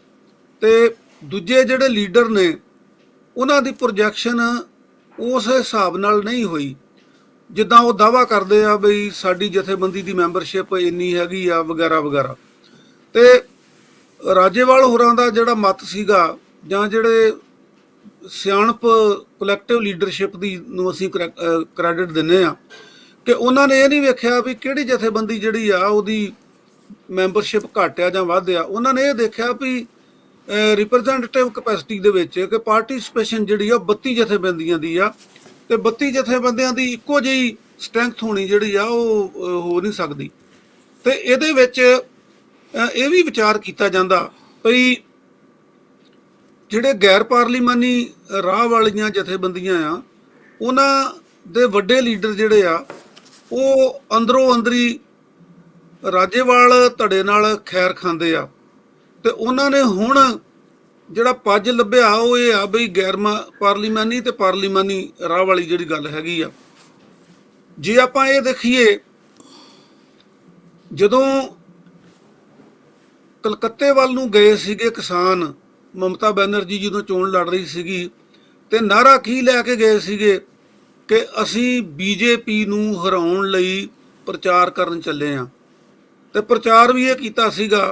ਤੇ ਦੂਜੇ ਜਿਹੜੇ ਲੀਡਰ ਨੇ ਉਹਨਾਂ ਦੀ ਪ੍ਰੋਜੈਕਸ਼ਨ ਉਸ ਹਿਸਾਬ ਨਾਲ ਨਹੀਂ ਹੋਈ ਜਿੱਦਾਂ ਉਹ ਦਾਅਵਾ ਕਰਦੇ ਆ ਬਈ ਸਾਡੀ ਜਥੇਬੰਦੀ ਦੀ ਮੈਂਬਰਸ਼ਿਪ ਇੰਨੀ ਹੈਗੀ ਆ ਵਗੈਰਾ ਵਗੈਰਾ। ਤੇ ਰਾਜੇਵਾਲ ਹੋਰਾਂ ਦਾ ਜਿਹੜਾ ਮਤ ਸੀਗਾ ਜਾਂ ਜਿਹੜੇ ਸਿਆਣਪ ਕਲੈਕਟਿਵ ਲੀਡਰਸ਼ਿਪ ਦੀ ਨੂੰ ਅਸੀਂ ਕ੍ਰੈਡਿਟ ਦਿੰਦੇ ਆ ਕਿ ਉਹਨਾਂ ਨੇ ਇਹ ਨਹੀਂ ਵੇਖਿਆ ਵੀ ਕਿਹੜੀ ਜਥੇਬੰਦੀ ਜਿਹੜੀ ਆ ਉਹਦੀ ਮੈਂਬਰਸ਼ਿਪ ਘੱਟ ਆ ਜਾਂ ਵੱਧ ਆ। ਉਹਨਾਂ ਨੇ ਇਹ ਦੇਖਿਆ ਵੀ ਰਿਪਰੈਜ਼ੈਂਟੇਟਿਵ ਕਪੈਸਿਟੀ ਦੇ ਵਿੱਚ ਕਿ ਪਾਰਟੀਸਪੇਸ਼ਨ ਜਿਹੜੀ ਆ 32 ਜਥੇਬੰਦੀਆਂ ਦੀ ਆ ਤੇ 32 ਜਥੇਬੰਦੀਆਂ ਦੀ ਇੱਕੋ ਜਿਹੀ ਸਟਰੈਂਥ ਹੋਣੀ ਜਿਹੜੀ ਆ ਉਹ ਹੋ ਨਹੀਂ ਸਕਦੀ। ਤੇ ਇਹਦੇ ਵਿੱਚ ਇਹ ਵੀ ਵਿਚਾਰ ਕੀਤਾ ਜਾਂਦਾ ਵੀ ਜਿਹੜੇ ਗੈਰ ਪਾਰਲੀਮਾਨੀ ਰਾਹ ਵਾਲੀਆਂ ਜਥੇਬੰਦੀਆਂ ਆ ਉਹਨਾਂ ਦੇ ਵੱਡੇ ਲੀਡਰ ਜਿਹੜੇ ਆ ਉਹ ਅੰਦਰੋਂ ਅੰਦਰੀ ਰਾਜੇਵਾਲ ਧੜੇ ਨਾਲ ਖੈਰ ਖਾਂਦੇ ਆ, ਤੇ ਉਹਨਾਂ ਨੇ ਹੁਣ ਜਿਹੜਾ ਪੱਜ ਲੱਭਿਆ ਉਹ ਇਹ ਆ ਬਈ ਗੈਰ ਪਾਰਲੀਮਾਨੀ ਤੇ ਪਾਰਲੀਮਾਨੀ ਰਾਹ ਵਾਲੀ ਜਿਹੜੀ ਗੱਲ ਹੈਗੀ ਆ। ਜੇ ਆਪਾਂ ਇਹ ਦੇਖੀਏ, ਜਦੋਂ ਕਲਕੱਤੇ ਵੱਲ ਨੂੰ ਗਏ ਸੀਗੇ ਕਿਸਾਨ, ਮਮਤਾ ਬੈਨਰਜੀ ਜਦੋਂ ਚੋਣ ਲੜ ਰਹੀ ਸੀਗੀ, ਤੇ ਨਾਅਰਾ ਕੀ ਲੈ ਕੇ ਗਏ ਸੀਗੇ ਕਿ ਅਸੀਂ ਬੀਜੇਪੀ ਨੂੰ ਹਰਾਉਣ ਲਈ ਪ੍ਰਚਾਰ ਕਰਨ ਚੱਲੇ ਆ। ਤੇ ਪ੍ਰਚਾਰ ਵੀ ਇਹ ਕੀਤਾ ਸੀਗਾ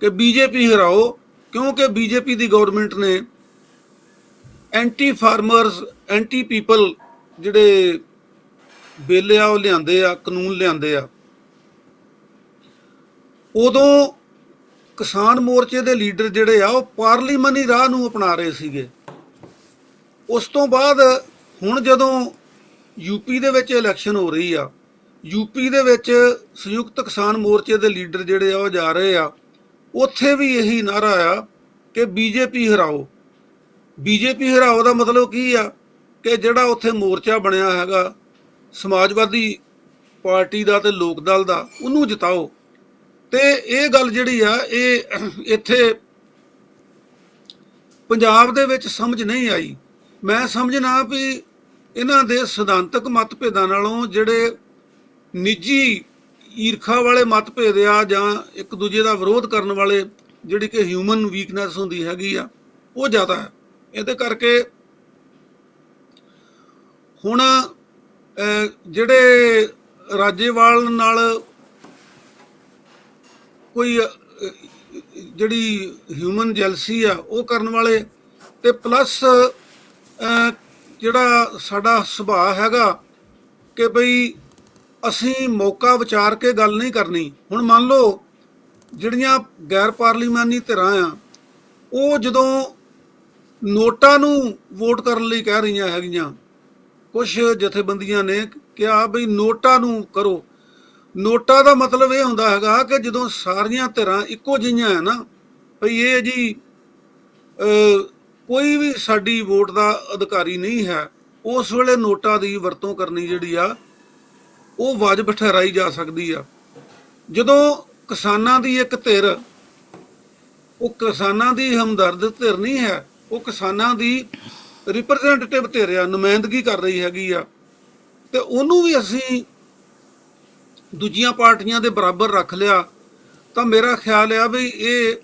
ਕਿ ਬੀਜੇਪੀ ਹਰਾਓ, ਕਿਉਂਕਿ ਬੀਜੇਪੀ ਦੀ ਗਵਰਨਮੈਂਟ ਨੇ ਐਂਟੀ ਫਾਰਮਰਸ, ਐਂਟੀ ਪੀਪਲ ਜਿਹੜੇ ਬਿੱਲ ਆ ਉਹ ਲਿਆਂਦੇ ਆ, ਕਾਨੂੰਨ ਲਿਆਂਦੇ ਆ। ਉਦੋਂ ਕਿਸਾਨ ਮੋਰਚੇ ਦੇ ਲੀਡਰ ਜਿਹੜੇ ਆ ਉਹ ਪਾਰਲੀਮਾਨੀ ਰਾਹ ਨੂੰ ਅਪਣਾ ਰਹੇ ਸੀਗੇ। ਉਸ ਤੋਂ ਬਾਅਦ ਹੁਣ ਜਦੋਂ ਯੂਪੀ ਦੇ ਵਿੱਚ ਇਲੈਕਸ਼ਨ ਹੋ ਰਹੀ ਆ, ਯੂਪੀ ਦੇ ਵਿੱਚ ਸੰਯੁਕਤ ਕਿਸਾਨ ਮੋਰਚੇ ਦੇ ਲੀਡਰ ਜਿਹੜੇ ਆ ਉਹ ਜਾ ਰਹੇ ਆ, ਉੱਥੇ ਵੀ ਇਹੀ ਨਾਅਰਾ ਆ ਕਿ ਬੀਜੇਪੀ ਹਰਾਓ। ਬੀਜੇਪੀ ਹਰਾਓ ਦਾ ਮਤਲਬ ਕੀ ਆ ਕਿ ਜਿਹੜਾ ਉੱਥੇ ਮੋਰਚਾ ਬਣਿਆ ਹੈਗਾ ਸਮਾਜਵਾਦੀ ਪਾਰਟੀ ਦਾ ਤੇ ਲੋਕ ਦਲ ਦਾ, ਉਹਨੂੰ ਜਿਤਾਓ। ਤੇ ਇਹ ਗੱਲ ਜਿਹੜੀ ਆ ਇਹ ਇੱਥੇ ਪੰਜਾਬ ਦੇ ਵਿੱਚ ਸਮਝ ਨਹੀਂ ਆਈ। ਮੈਂ ਸਮਝਣਾ ਵੀ ਇਹਨਾਂ ਦੇ ਸਿਧਾਂਤਕ ਮਤਭੇਦਾਂ ਨਾਲੋਂ ਜਿਹੜੇ ਨਿੱਜੀ ਈਰਖਾ ਵਾਲੇ ਮਤਭੇਦ ਆ ਜਾਂ ਇੱਕ ਦੂਜੇ ਦਾ ਵਿਰੋਧ ਕਰਨ ਵਾਲੇ ਜਿਹੜੀ ਕਿ ਹਿਊਮਨ ਵੀਕਨੈਸ ਹੁੰਦੀ ਹੈਗੀ ਆ, ਉਹ ਜ਼ਿਆਦਾ ਹੈ। ਇਹਦੇ ਕਰਕੇ ਹੁਣ ਜਿਹੜੇ ਰਾਜੇਵਾਲ ਨਾਲ ਕੋਈ ਜਿਹੜੀ ਹਿਊਮਨ ਜੈਲਸੀ ਆ ਉਹ ਕਰਨ ਵਾਲੇ, ਤੇ ਪਲੱਸ ਜਿਹੜਾ ਸਾਡਾ ਸੁਭਾਅ ਹੈਗਾ ਕਿ ਬਈ ਅਸੀਂ ਮੌਕਾ ਵਿਚਾਰ ਕੇ ਗੱਲ ਨਹੀਂ ਕਰਨੀ। ਹੁਣ ਮੰਨ ਲਓ ਜਿਹੜੀਆਂ ਗੈਰ ਪਾਰਲੀਮਾਨੀ ਧਿਰਾਂ ਆ ਉਹ ਜਦੋਂ ਨੋਟਾਂ ਨੂੰ ਵੋਟ ਕਰਨ ਲਈ ਕਹਿ ਰਹੀਆਂ ਹੈਗੀਆਂ, ਕੁਛ ਜਥੇਬੰਦੀਆਂ ਨੇ ਕਿਹਾ ਬਈ ਨੋਟਾਂ ਨੂੰ ਕਰੋ। ਨੋਟਾਂ ਦਾ ਮਤਲਬ ਇਹ ਹੁੰਦਾ ਹੈਗਾ ਕਿ ਜਦੋਂ ਸਾਰੀਆਂ ਧਿਰਾਂ ਇੱਕੋ ਜਿਹੀਆਂ ਹੈ ਨਾ, ਭਈ ਇਹ ਜੀ ਕੋਈ ਵੀ ਸਾਡੀ ਵੋਟ ਦਾ ਅਧਿਕਾਰੀ ਨਹੀਂ ਹੈ, ਉਸ ਵੇਲੇ ਨੋਟਾਂ ਦੀ ਵਰਤੋਂ ਕਰਨੀ ਜਿਹੜੀ ਆ ਉਹ ਵਾਜਬ ਠਹਿਰਾਈ ਜਾ ਸਕਦੀ ਆ। ਜਦੋਂ ਕਿਸਾਨਾਂ ਦੀ ਇੱਕ ਧਿਰ, ਉਹ ਕਿਸਾਨਾਂ ਦੀ ਹਮਦਰਦ ਧਿਰ ਨਹੀਂ ਹੈ, ਉਹ ਕਿਸਾਨਾਂ ਦੀ ਰਿਪਰੈਜ਼ੈਂਟੇਟਿਵ ਧਿਰ ਆ, ਨੁਮਾਇੰਦਗੀ ਕਰ ਰਹੀ ਹੈਗੀ ਆ, ਤੇ ਉਹਨੂੰ ਵੀ ਅਸੀਂ ਦੂਜੀਆਂ ਪਾਰਟੀਆਂ ਦੇ ਬਰਾਬਰ ਰੱਖ ਲਿਆ, ਤਾਂ ਮੇਰਾ ਖਿਆਲ ਆ ਵੀ ਇਹ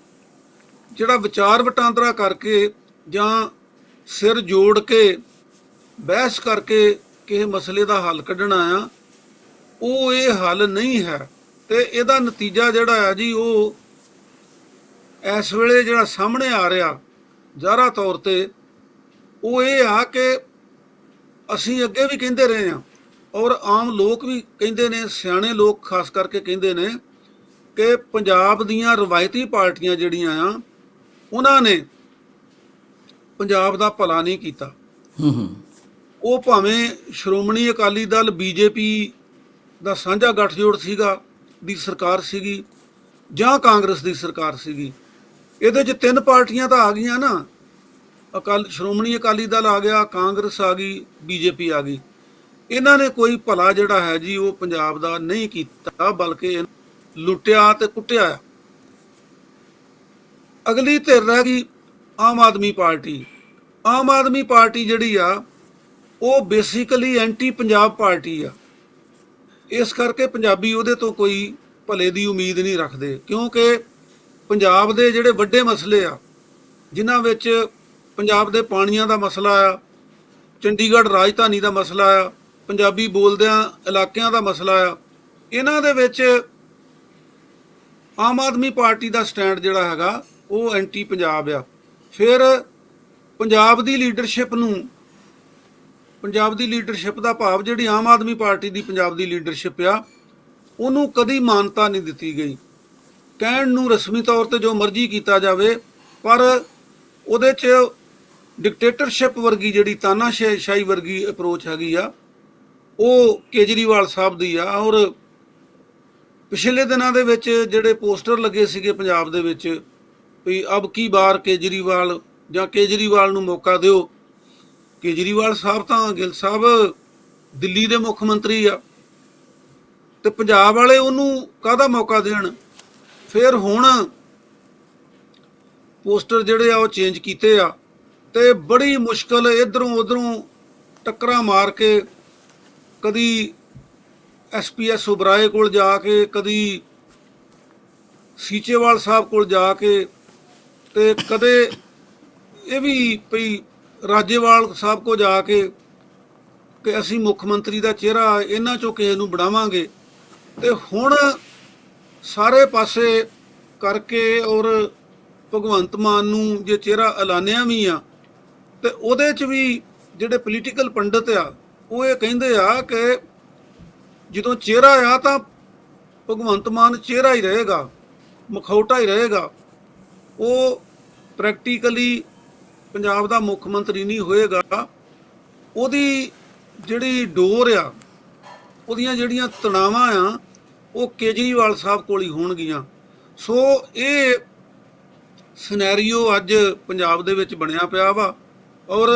ਜਿਹੜਾ ਵਿਚਾਰ ਵਟਾਂਦਰਾ ਕਰਕੇ ਜਾਂ ਸਿਰ ਜੋੜ ਕੇ ਬਹਿਸ ਕਰਕੇ ਕਿਸੇ ਮਸਲੇ ਦਾ ਹੱਲ ਕੱਢਣਾ ਆ, ਉਹ ਇਹ ਹੱਲ ਨਹੀਂ ਹੈ। ਤੇ ਇਹਦਾ ਨਤੀਜਾ ਜਿਹੜਾ ਆ ਜੀ ਉਹ ਇਸ ਵੇਲੇ ਜਿਹੜਾ ਸਾਹਮਣੇ ਆ ਰਿਹਾ ਜ਼ਾਹਰਾ ਤੌਰ ਤੇ ਉਹ ਇਹ ਆ ਕਿ ਅਸੀਂ ਅੱਗੇ ਵੀ ਕਹਿੰਦੇ ਰਹੇ ਹਾਂ ਔਰ ਆਮ ਲੋਕ ਵੀ ਕਹਿੰਦੇ ਨੇ, ਸਿਆਣੇ ਲੋਕ ਖਾਸ ਕਰਕੇ ਕਹਿੰਦੇ ਨੇ ਕਿ ਪੰਜਾਬ ਦੀਆਂ ਰਵਾਇਤੀ ਪਾਰਟੀਆਂ ਜਿਹੜੀਆਂ ਆ ਉਹਨਾਂ ਨੇ ਪੰਜਾਬ ਦਾ ਭਲਾ ਨਹੀਂ ਕੀਤਾ। ਉਹ ਭਾਵੇਂ ਸ਼੍ਰੋਮਣੀ ਅਕਾਲੀ ਦਲ ਬੀਜੇਪੀ ਦਾ ਸਾਂਝਾ ਗੱਠਜੋੜ ਸੀਗਾ ਦੀ ਸਰਕਾਰ ਸੀਗੀ ਜਾਂ ਕਾਂਗਰਸ ਦੀ ਸਰਕਾਰ ਸੀਗੀ, ਇਹਦੇ 'ਚ ਤਿੰਨ ਪਾਰਟੀਆਂ ਤਾਂ ਆ ਗਈਆਂ ਨਾ, ਸ਼੍ਰੋਮਣੀ ਅਕਾਲੀ ਦਲ ਆ ਗਿਆ, ਕਾਂਗਰਸ ਆ ਗਈ, ਬੀਜੇਪੀ ਆ ਗਈ। ਇਹਨਾਂ ਨੇ ਕੋਈ ਭਲਾ ਜਿਹੜਾ ਹੈ ਜੀ ਉਹ ਪੰਜਾਬ ਦਾ ਨਹੀਂ ਕੀਤਾ, ਬਲਕਿ ਲੁੱਟਿਆ ਤੇ ਕੁੱਟਿਆ। ਅਗਲੀ ਧਿਰ ਰਹਿ ਗਈ ਆਮ ਆਦਮੀ ਪਾਰਟੀ। ਆਮ ਆਦਮੀ ਪਾਰਟੀ ਜਿਹੜੀ ਆ ਉਹ ਬੇਸਿਕਲੀ ਐਂਟੀ ਪੰਜਾਬ ਪਾਰਟੀ ਆ, ਇਸ ਕਰਕੇ ਪੰਜਾਬੀ ਉਹਦੇ ਤੋਂ ਕੋਈ ਭਲੇ ਦੀ ਉਮੀਦ ਨਹੀਂ ਰੱਖਦੇ, ਕਿਉਂਕਿ ਪੰਜਾਬ ਦੇ ਜਿਹੜੇ ਵੱਡੇ ਮਸਲੇ ਆ ਜਿਨ੍ਹਾਂ ਵਿੱਚ ਪੰਜਾਬ ਦੇ ਪਾਣੀਆਂ ਦਾ ਮਸਲਾ ਆ, ਚੰਡੀਗੜ੍ਹ ਰਾਜਧਾਨੀ ਦਾ ਮਸਲਾ ਆ, ਪੰਜਾਬੀ ਬੋਲਦਿਆਂ ਇਲਾਕਿਆਂ ਦਾ ਮਸਲਾ ਆ, ਇਹਨਾਂ ਦੇ ਵਿੱਚ ਆਮ ਆਦਮੀ ਪਾਰਟੀ ਦਾ ਸਟੈਂਡ ਜਿਹੜਾ ਹੈਗਾ ਉਹ ਐਂਟੀ ਪੰਜਾਬ ਆ। ਫਿਰ ਪੰਜਾਬ ਦੀ ਲੀਡਰਸ਼ਿਪ ਨੂੰ, ਪੰਜਾਬ ਦੀ ਲੀਡਰਸ਼ਿਪ ਦਾ ਭਾਵ ਜਿਹੜੀ ਆਮ ਆਦਮੀ ਪਾਰਟੀ ਦੀ ਪੰਜਾਬ ਦੀ ਲੀਡਰਸ਼ਿਪ ਆ, ਉਹਨੂੰ ਕਦੀ ਮਾਨਤਾ ਨਹੀਂ ਦਿੱਤੀ ਗਈ। ਕਹਿਣ ਨੂੰ ਰਸਮੀ ਤੌਰ ਤੇ ਜੋ ਮਰਜ਼ੀ ਕੀਤਾ ਜਾਵੇ, ਪਰ ਉਹਦੇ 'ਚ ਡਿਕਟੇਟਰਸ਼ਿਪ ਵਰਗੀ ਜਿਹੜੀ ਤਾਨਾਸ਼ਾਹੀ ਵਰਗੀ ਅਪਰੋਚ ਹੈਗੀ ਆ ਉਹ ਕੇਜਰੀਵਾਲ ਸਾਹਿਬ ਦੀ ਆ। ਔਰ ਪਿਛਲੇ ਦਿਨਾਂ ਦੇ ਵਿੱਚ ਜਿਹੜੇ ਪੋਸਟਰ ਲੱਗੇ ਸੀਗੇ ਪੰਜਾਬ ਦੇ ਵਿੱਚ ਵੀ ਅਬ ਕੀ ਬਾਰ ਕੇਜਰੀਵਾਲ ਜਾਂ ਕੇਜਰੀਵਾਲ ਨੂੰ ਮੌਕਾ ਦਿਓ। ਕੇਜਰੀਵਾਲ ਸਾਹਿਬ ਤਾਂ ਗਿੱਲ ਸਾਹਿਬ ਦਿੱਲੀ ਦੇ ਮੁੱਖ ਮੰਤਰੀ ਆ, ਤੇ ਪੰਜਾਬ ਵਾਲੇ ਉਹਨੂੰ ਕਾਹਦਾ ਮੌਕਾ ਦੇਣ। ਫਿਰ ਹੁਣ ਪੋਸਟਰ ਜਿਹੜੇ ਆ ਉਹ ਚੇਂਜ ਕੀਤੇ ਆ ਤੇ ਬੜੀ ਮੁਸ਼ਕਲ ਇਧਰੋਂ ਉਧਰੋਂ ਟੱਕਰਾਂ ਮਾਰ ਕੇ ਕਦੀ SPS ਉਬਰਾਏ ਕੋਲ ਜਾ ਕੇ, ਕਦੀ ਸੀਚੇਵਾਲ ਸਾਹਿਬ ਕੋਲ ਜਾ ਕੇ, ਤੇ ਕਦੇ ਇਹ ਵੀ ਭਈ ਰਾਜੇਵਾਲ ਸਾਹਿਬ ਕੋਲ ਜਾ ਕੇ ਕਿ ਅਸੀਂ ਮੁੱਖ ਮੰਤਰੀ ਦਾ ਚਿਹਰਾ ਇਹਨਾਂ ਚੋਂ ਕਿਸੇ ਨੂੰ ਬਣਾਵਾਂਗੇ। ਤੇ ਹੁਣ ਸਾਰੇ ਪਾਸੇ ਕਰਕੇ ਔਰ ਭਗਵੰਤ ਮਾਨ ਨੂੰ ਜੇ ਚਿਹਰਾ ਐਲਾਨਿਆ ਵੀ ਆ ਤੇ ਉਹਦੇ 'ਚ ਵੀ ਜਿਹੜੇ ਪੋਲੀਟੀਕਲ ਪੰਡਤ ਆ ਉਹ ਇਹ ਕਹਿੰਦੇ ਆ ਕਿ ਜਦੋਂ ਚਿਹਰਾ ਆ ਤਾਂ ਭਗਵੰਤ ਮਾਨ ਚਿਹਰਾ ਹੀ ਰਹੇਗਾ, ਮਖੌਟਾ ਹੀ ਰਹੇਗਾ, ਉਹ ਪ੍ਰੈਕਟੀਕਲੀ ਪੰਜਾਬ ਦਾ ਮੁੱਖ ਮੰਤਰੀ ਨਹੀਂ ਹੋਏਗਾ। ਉਹਦੀ ਜਿਹੜੀ ਡੋਰ ਆ, ਉਹਦੀਆਂ ਜਿਹੜੀਆਂ ਤਣਾਵਾਂ ਆ ਉਹ ਕੇਜਰੀਵਾਲ ਸਾਹਿਬ ਕੋਲ ਹੀ ਹੋਣਗੀਆਂ। ਸੋ ਇਹ ਸਿਨੈਰੀਓ ਅੱਜ ਪੰਜਾਬ ਦੇ ਵਿੱਚ ਬਣਿਆ ਪਿਆ ਵਾ ਔਰ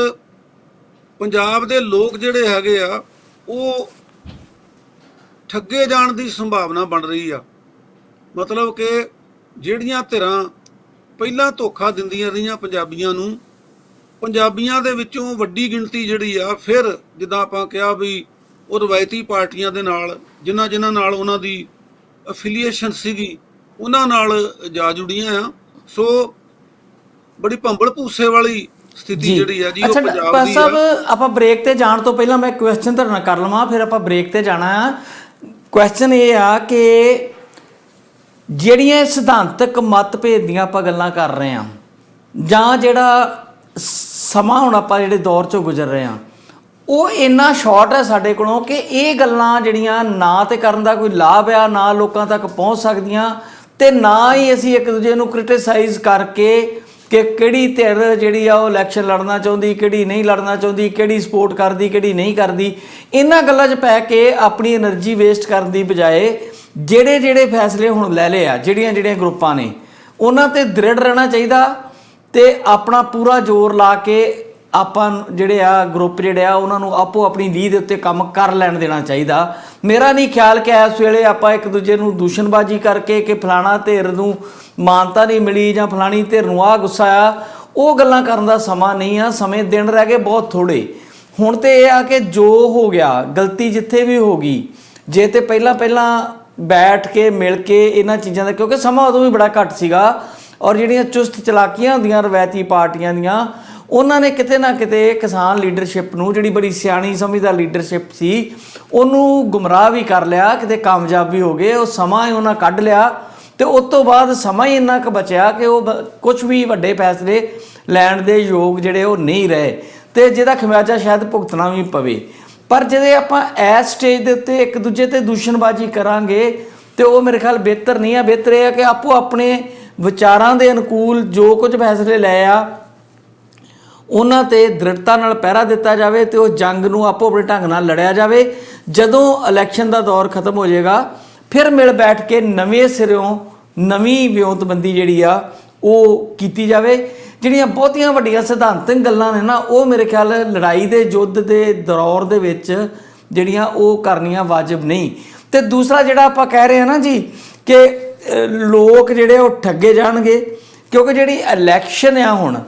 ਪੰਜਾਬ ਦੇ ਲੋਕ ਜਿਹੜੇ ਹੈਗੇ ਆ ਉਹ ਠੱਗੇ ਜਾਣ ਦੀ ਸੰਭਾਵਨਾ ਬਣ ਰਹੀ ਆ। ਮਤਲਬ ਕਿ ਜਿਹੜੀਆਂ ਧਿਰਾਂ ਪਹਿਲਾਂ ਧੋਖਾ ਦਿੰਦੀਆਂ ਰਹੀਆਂ ਪੰਜਾਬੀਆਂ ਨੂੰ, ਪੰਜਾਬੀਆਂ ਦੇ ਵਿੱਚੋਂ ਵੱਡੀ ਗਿਣਤੀ ਜਿਹੜੀ ਆ ਫਿਰ ਜਿੱਦਾਂ ਆਪਾਂ ਕਿਹਾ ਵੀ ਉਹ ਰਵਾਇਤੀ ਪਾਰਟੀਆਂ ਦੇ ਨਾਲ ਜਿਨ੍ਹਾਂ ਨਾਲ ਉਹਨਾਂ ਦੀ ਅਫੀਲੀਏਸ਼ਨ ਸੀਗੀ ਉਹਨਾਂ ਨਾਲ ਜਾ ਜੁੜੀਆਂ ਆ। ਸੋ ਬੜੀ ਭੰਬਲ ਭੂਸੇ ਵਾਲੀ ਸਥਿਤੀ ਜਿਹੜੀ ਆ ਜੀ ਉਹ ਪੰਜਾਬ ਦੀ ਸਾਹਿਬ ਆਪਾਂ ਬ੍ਰੇਕ ਤੇ ਜਾਣ ਤੋਂ ਪਹਿਲਾਂ ਮੈਂ ਕੁਐਸਚਨ ਤੁਹਾਡੇ ਨਾਲ ਕਰ ਲਵਾਂ, ਫਿਰ ਆਪਾਂ ਬ੍ਰੇਕ ਤੇ ਜਾਣਾ ਆ। ਕੁਐਸਚਨ ਇਹ ਆ ਕਿ ਜਿਹੜੀਆਂ ਸਿਧਾਂਤਕ ਮਤਭੇਦ ਦੀਆਂ ਆਪਾਂ ਗੱਲਾਂ ਕਰ ਰਹੇ ਹਾਂ ਜਾਂ ਜਿਹੜਾ ਸਮਾਂ ਹੁਣ ਆਪਾਂ ਜਿਹੜੇ ਦੌਰ 'ਚੋਂ ਗੁਜ਼ਰ ਰਹੇ ਹਾਂ ਉਹ ਇੰਨਾ ਸ਼ਾਰਟ ਹੈ ਸਾਡੇ ਕੋਲੋਂ ਕਿ ਇਹ ਗੱਲਾਂ ਜਿਹੜੀਆਂ ਨਾ ਤੇ ਕਰਨ ਦਾ ਕੋਈ ਲਾਭ ਆ, ਨਾ ਲੋਕਾਂ ਤੱਕ ਪਹੁੰਚ ਸਕਦੀਆਂ, ਤੇ ਨਾ ਹੀ ਅਸੀਂ ਇੱਕ ਦੂਜੇ ਨੂੰ ਕ੍ਰਿਟਿਸਾਈਜ਼ ਕਰਕੇ ਕਿ ਕਿਹੜੀ ਧਿਰ ਜਿਹੜੀ ਆ ਉਹ ਇਲੈਕਸ਼ਨ ਲੜਨਾ ਚਾਹੁੰਦੀ, ਕਿਹੜੀ ਨਹੀਂ ਲੜਨਾ ਚਾਹੁੰਦੀ, ਕਿਹੜੀ ਸਪੋਰਟ ਕਰਦੀ, ਕਿਹੜੀ ਨਹੀਂ ਕਰਦੀ, ਇਹਨਾਂ ਗੱਲਾਂ 'ਚ ਪੈ ਕੇ ਆਪਣੀ એનર્ਜੀ ਵੇਸਟ ਕਰਨ ਦੀ ਬਜਾਏ ਜਿਹੜੇ ਫੈਸਲੇ ਹੁਣ ਲੈ ਲਏ ਆ ਜਿਹੜੀਆਂ ਗਰੁੱਪਾਂ ਨੇ ਉਹਨਾਂ 'ਤੇ ਦ੍ਰਿੜ ਰਹਿਣਾ ਚਾਹੀਦਾ ਤੇ ਆਪਣਾ ਪੂਰਾ ਜ਼ੋਰ ਲਾ ਕੇ ਆਪਾਂ ਜਿਹੜੇ ਆ ਗਰੁੱਪ ਜਿਹੜੇ ਆ ਉਹਨਾਂ ਨੂੰ ਆਪੋ ਆਪਣੀ ਲੀਹ ਦੇ ਉੱਤੇ ਕੰਮ ਕਰ ਲੈਣ ਦੇਣਾ ਚਾਹੀਦਾ। ਮੇਰਾ ਨਹੀਂ ਖਿਆਲ ਕਿ ਇਸ ਵੇਲੇ ਆਪਾਂ ਇੱਕ ਦੂਜੇ ਨੂੰ ਦੂਸ਼ਣਬਾਜ਼ੀ ਕਰਕੇ ਕਿ ਫਲਾਣਾ ਧਿਰ ਨੂੰ ਮਾਨਤਾ ਨਹੀਂ ਮਿਲੀ ਜਾਂ ਫਲਾਣੀ ਧਿਰ ਨੂੰ ਆਹ ਗੁੱਸਾ ਆ, ਉਹ ਗੱਲਾਂ ਕਰਨ ਦਾ ਸਮਾਂ ਨਹੀਂ ਆ। ਸਮੇਂ ਦਿਨ ਰਹਿ ਗਏ ਬਹੁਤ ਥੋੜ੍ਹੇ। ਹੁਣ ਤਾਂ ਇਹ ਆ ਕਿ ਜੋ ਹੋ ਗਿਆ ਗਲਤੀ ਜਿੱਥੇ ਵੀ ਹੋ ਗਈ, ਜੇ ਤੇ ਪਹਿਲਾਂ ਬੈਠ ਕੇ ਮਿਲ ਕੇ ਇਹਨਾਂ ਚੀਜ਼ਾਂ ਦਾ, ਕਿਉਂਕਿ ਸਮਾਂ ਉਦੋਂ ਵੀ ਬੜਾ ਘੱਟ ਸੀਗਾ ਔਰ ਜਿਹੜੀਆਂ ਚੁਸਤ ਚਲਾਕੀਆਂ ਹੁੰਦੀਆਂ ਰਵਾਇਤੀ ਪਾਰਟੀਆਂ ਦੀਆਂ ਉਹਨਾਂ ਨੇ ਕਿਤੇ ਨਾ ਕਿਤੇ ਕਿਸਾਨ ਲੀਡਰਸ਼ਿਪ ਨੂੰ ਜਿਹੜੀ ਬੜੀ ਸਿਆਣੀ ਸਮਝਦਾਰ ਲੀਡਰਸ਼ਿਪ ਸੀ ਉਹਨੂੰ ਗੁੰਮਰਾਹ ਵੀ ਕਰ ਲਿਆ, ਕਿਤੇ ਕਾਮਯਾਬ ਵੀ ਹੋ ਗਏ। ਉਹ ਸਮਾਂ ਹੀ ਉਹਨਾਂ ਕੱਢ ਲਿਆ ਤੇ ਉਸ ਤੋਂ ਬਾਅਦ ਸਮਾਂ ਹੀ ਇੰਨਾ ਕੁ ਬਚਿਆ ਕਿ ਉਹ ਕੁਝ ਵੀ ਵੱਡੇ ਫੈਸਲੇ ਲੈਣ ਦੇ ਯੋਗ ਜਿਹੜੇ ਉਹ ਨਹੀਂ ਰਹੇ ਤੇ ਜਿਹਦਾ ਖਮਿਆਜਾ ਸ਼ਾਇਦ ਭੁਗਤਣਾ ਵੀ ਪਵੇ। ਪਰ ਜਦੋਂ ਆਪਾਂ ਇਸ ਸਟੇਜ ਦੇ ਉੱਤੇ ਇੱਕ ਦੂਜੇ ਤੇ ਦੂਸ਼ਣਬਾਜ਼ੀ ਕਰਾਂਗੇ ਤੇ ਉਹ ਮੇਰੇ ਖਿਆਲ ਬਿਹਤਰ ਨਹੀਂ ਆ। ਬਿਹਤਰ ਇਹ ਆ ਕਿ ਆਪੋ ਆਪਣੇ ਵਿਚਾਰਾਂ ਦੇ ਅਨੁਕੂਲ ਜੋ ਕੁਝ ਫੈਸਲੇ ਲਏ ਆ ਉਹਨਾਂ 'ਤੇ ਦ੍ਰਿੜਤਾ ਨਾਲ ਪਹਿਰਾ ਦਿੱਤਾ ਜਾਵੇ ਤੇ ਉਹ ਜੰਗ ਨੂੰ ਆਪੋ ਆਪਣੇ ਢੰਗ ਨਾਲ ਲੜਿਆ ਜਾਵੇ। ਜਦੋਂ ਇਲੈਕਸ਼ਨ ਦਾ ਦੌਰ ਖਤਮ ਹੋ ਜਾਏਗਾ ਫਿਰ ਮਿਲ ਬੈਠ ਕੇ ਨਵੇਂ ਸਿਰਿਓਂ ਨਵੀਂ ਵਿਉਂਤਬੰਦੀ ਜਿਹੜੀ ਆ ਉਹ ਕੀਤੀ ਜਾਵੇ। ਜਿਹੜੀਆਂ ਬਹੁਤੀਆਂ ਵੱਡੀਆਂ ਸਿਧਾਂਤਕ ਗੱਲਾਂ ਨੇ ਨਾ ਉਹ ਮੇਰੇ ਖਿਆਲ ਲੜਾਈ ਦੇ ਯੁੱਧ ਦੇ ਦੌਰ ਦੇ ਵਿੱਚ ਜਿਹੜੀਆਂ ਉਹ ਕਰਨੀਆਂ ਵਾਜਬ ਨਹੀਂ। ਤੇ ਦੂਸਰਾ ਜਿਹੜਾ ਆਪਾਂ ਕਹਿ ਰਹੇ ਹਾਂ ਨਾ ਜੀ ਕਿ ਲੋਕ ਜਿਹੜੇ ਉਹ ਠੱਗੇ ਜਾਣਗੇ, ਕਿਉਂਕਿ ਜਿਹੜੀ ਇਲੈਕਸ਼ਨ ਆ ਹੁਣ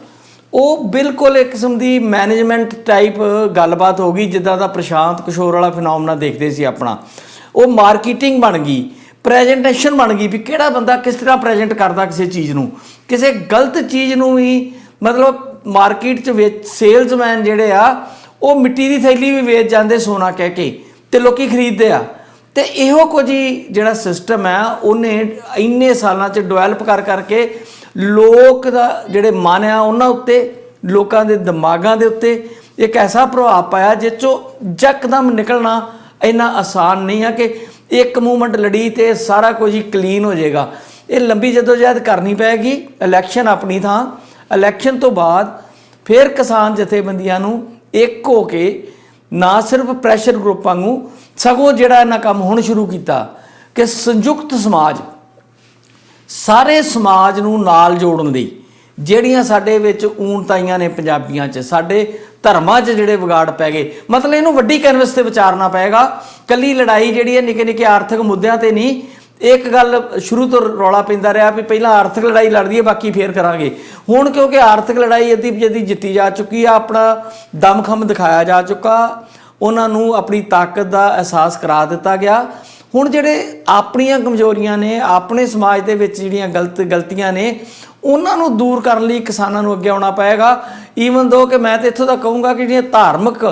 ਉਹ ਬਿਲਕੁਲ ਇੱਕ ਕਿਸਮ ਦੀ ਮੈਨੇਜਮੈਂਟ ਟਾਈਪ ਗੱਲਬਾਤ ਹੋ ਗਈ, ਜਿੱਦਾਂ ਦਾ ਪ੍ਰਸ਼ਾਂਤ ਕਿਸ਼ੋਰ ਵਾਲਾ ਫਿਨੋਮਨਾ ਦੇਖਦੇ ਸੀ ਆਪਣਾ। ਉਹ ਮਾਰਕੀਟਿੰਗ ਬਣ ਗਈ, ਪ੍ਰੈਜੈਂਟੇਸ਼ਨ ਬਣ ਗਈ ਵੀ ਕਿਹੜਾ ਬੰਦਾ ਕਿਸ ਤਰ੍ਹਾਂ ਪ੍ਰੈਜੈਂਟ ਕਰਦਾ ਕਿਸੇ ਚੀਜ਼ ਨੂੰ। ਕਿਸੇ ਗਲਤ ਚੀਜ਼ ਨੂੰ ਵੀ ਮਤਲਬ ਮਾਰਕੀਟ 'ਚ ਵਿੱਚ ਸੇਲਜ਼ਮੈਨ ਜਿਹੜੇ ਆ ਉਹ ਮਿੱਟੀ ਦੀ ਥੈਲੀ ਵੀ ਵੇਚ ਜਾਂਦੇ ਸੋਨਾ ਕਹਿ ਕੇ ਤੇ ਲੋਕੀ ਖਰੀਦਦੇ ਆ। ਤੇ ਇਹੋ ਕੁਝ ਹੀ ਜਿਹੜਾ ਸਿਸਟਮ ਹੈ ਉਹਨੇ ਇੰਨੇ ਸਾਲਾਂ 'ਚ ਡਿਵੈਲਪ ਕਰਕੇ ਲੋਕ ਦਾ ਜਿਹੜੇ ਮਨ ਆ ਉਹਨਾਂ ਉੱਤੇ, ਲੋਕਾਂ ਦੇ ਦਿਮਾਗਾਂ ਦੇ ਉੱਤੇ ਇੱਕ ਐਸਾ ਪ੍ਰਭਾਵ ਪਾਇਆ ਜਿਸ 'ਚੋਂ ਯਕਦਮ ਨਿਕਲਣਾ ਇੰਨਾ ਆਸਾਨ ਨਹੀਂ ਆ ਕਿ ਇੱਕ ਮੂਵਮੈਂਟ ਲੜੀ ਤੇ ਸਾਰਾ ਕੁਝ ਹੀ ਕਲੀਨ ਹੋ ਜਾਏਗਾ। ਇਹ ਲੰਬੀ ਜਦੋਜਹਿਦ ਕਰਨੀ ਪਏਗੀ। ਇਲੈਕਸ਼ਨ ਆਪਣੀ ਥਾਂ, ਇਲੈਕਸ਼ਨ ਤੋਂ ਬਾਅਦ ਫਿਰ ਕਿਸਾਨ ਜਥੇਬੰਦੀਆਂ ਨੂੰ ਇੱਕ ਹੋ ਕੇ ਨਾ ਸਿਰਫ ਪ੍ਰੈਸ਼ਰ ਗਰੁੱਪਾਂ ਨੂੰ ਸਗੋਂ ਜਿਹੜਾ ਇਹਨਾਂ ਕੰਮ ਹੁਣ ਸ਼ੁਰੂ ਕੀਤਾ ਕਿ ਸੰਯੁਕਤ ਸਮਾਜ, ਸਾਰੇ ਸਮਾਜ ਨੂੰ ਨਾਲ ਜੋੜਨ ਲਈ ਜਿਹੜੀਆਂ ਸਾਡੇ ਵਿੱਚ ਊਣਤਾਈਆਂ ਨੇ ਪੰਜਾਬੀਆਂ 'ਚ, ਸਾਡੇ ਧਰਮਾਂ 'ਚ ਜਿਹੜੇ ਵਿਗਾੜ ਪੈ ਗਏ। ਮਤਲਬ ਇਹਨੂੰ ਵੱਡੀ ਕੈਨਵਸ ਤੇ ਵਿਚਾਰਨਾ ਪਏਗਾ। ਕੱਲੀ ਲੜਾਈ ਜਿਹੜੀ ਹੈ ਨਿੱਕੇ ਨਿੱਕੇ ਆਰਥਿਕ ਮੁੱਦਿਆਂ ਤੇ ਨਹੀਂ। ਇੱਕ ਗੱਲ ਸ਼ੁਰੂ ਤੋਂ ਰੌਲਾ ਪੈਂਦਾ ਰਿਹਾ ਵੀ ਪਹਿਲਾਂ ਆਰਥਿਕ ਲੜਾਈ ਲੜਦੀ ਹੈ, ਬਾਕੀ ਫੇਰ ਕਰਾਂਗੇ। ਹੁਣ ਕਿਉਂਕਿ ਆਰਥਿਕ ਲੜਾਈ ਅੱਧੀ ਜਦੀ ਜਿੱਤੀ ਜਾ ਚੁੱਕੀ ਆ, ਆਪਣਾ ਦਮਖਮ ਦਿਖਾਇਆ ਜਾ ਚੁੱਕਾ, ਉਹਨਾਂ ਨੂੰ ਆਪਣੀ ਤਾਕਤ ਦਾ ਅਹਿਸਾਸ ਕਰਾ ਦਿੱਤਾ ਗਿਆ। ਹੁਣ ਜਿਹੜੇ ਆਪਣੀਆਂ ਕਮਜ਼ੋਰੀਆਂ ਨੇ, ਆਪਣੇ ਸਮਾਜ ਦੇ ਵਿੱਚ ਜਿਹੜੀਆਂ ਗਲਤੀਆਂ ਨੇ, ਉਹਨਾਂ ਨੂੰ ਦੂਰ ਕਰਨ ਲਈ ਕਿਸਾਨਾਂ ਨੂੰ ਅੱਗੇ ਆਉਣਾ ਪਏਗਾ। ਈਵਨ ਦੋ ਕਿ ਮੈਂ ਤਾਂ ਇੱਥੋਂ ਤੱਕ ਕਹੂੰਗਾ ਕਿ ਜਿਹੜੀਆਂ ਧਾਰਮਿਕ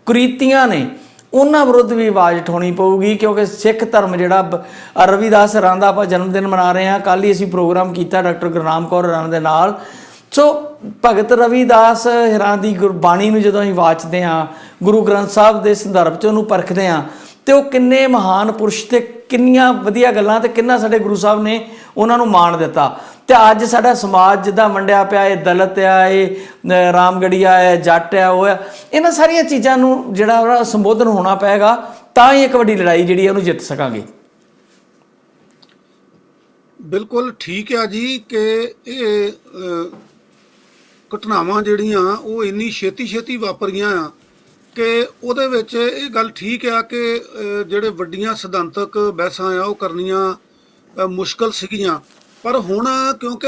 ਕੁਰੀਤੀਆਂ ਨੇ ਉਹਨਾਂ ਵਿਰੁੱਧ ਵੀ ਆਵਾਜ਼ ਉਠਾਉਣੀ ਪਊਗੀ, ਕਿਉਂਕਿ ਸਿੱਖ ਧਰਮ ਜਿਹੜਾ ਰਵਿਦਾਸ ਹੋਰਾਂ ਦਾ ਆਪਾਂ ਜਨਮ ਦਿਨ ਮਨਾ ਰਹੇ ਹਾਂ। ਕੱਲ੍ਹ ਹੀ ਅਸੀਂ ਪ੍ਰੋਗਰਾਮ ਕੀਤਾ ਡਾਕਟਰ ਗੁਰਨਾਮ ਕੌਰ ਹੋਰਾਂ ਦੇ ਨਾਲ। ਸੋ ਭਗਤ ਰਵਿਦਾਸ ਹੋਰਾਂ ਦੀ ਗੁਰਬਾਣੀ ਨੂੰ ਜਦੋਂ ਅਸੀਂ ਵਾਚਦੇ ਹਾਂ, ਗੁਰੂ ਗ੍ਰੰਥ ਸਾਹਿਬ ਦੇ ਸੰਦਰਭ 'ਚ ਉਹਨੂੰ ਪਰਖਦੇ ਹਾਂ, ਤੇ ਉਹ ਕਿੰਨੇ ਮਹਾਨ ਪੁਰਸ਼ ਤੇ ਕਿੰਨੀਆਂ ਵਧੀਆ ਗੱਲਾਂ ਤੇ ਕਿੰਨਾ ਸਾਡੇ ਗੁਰੂ ਸਾਹਿਬ ਨੇ ਉਹਨਾਂ ਨੂੰ ਮਾਣ ਦਿੱਤਾ। ਤੇ ਅੱਜ ਸਾਡਾ ਸਮਾਜ ਜਿੱਦਾਂ ਵੰਡਿਆ ਪਿਆ, ਇਹ ਦਲਿਤ ਆ, ਇਹ ਰਾਮਗੜੀਆ ਹੈ, ਜੱਟ ਆ, ਉਹ ਆ, ਇਹਨਾਂ ਸਾਰੀਆਂ ਚੀਜ਼ਾਂ ਨੂੰ ਜਿਹੜਾ ਸੰਬੋਧਨ ਹੋਣਾ ਪਏਗਾ, ਤਾਂ ਹੀ ਇੱਕ ਵੱਡੀ ਲੜਾਈ ਜਿਹੜੀ ਉਹਨੂੰ ਜਿੱਤ ਸਕਾਂਗੇ। ਬਿਲਕੁਲ ਠੀਕ ਆ ਜੀ ਕਿ ਇਹ ਘਟਨਾਵਾਂ ਜਿਹੜੀਆਂ ਉਹ ਇੰਨੀ ਛੇਤੀ ਵਾਪਰੀਆਂ ਆ ਕਿ ਉਹਦੇ ਵਿੱਚ ਇਹ ਗੱਲ ਠੀਕ ਆ ਕਿ ਜਿਹੜੇ ਵੱਡੀਆਂ ਸਿਧਾਂਤਕ ਬਹਿਸਾਂ ਆ ਉਹ ਕਰਨੀਆਂ ਮੁਸ਼ਕਲ ਸੀਗੀਆਂ। ਪਰ ਹੁਣ ਕਿਉਂਕਿ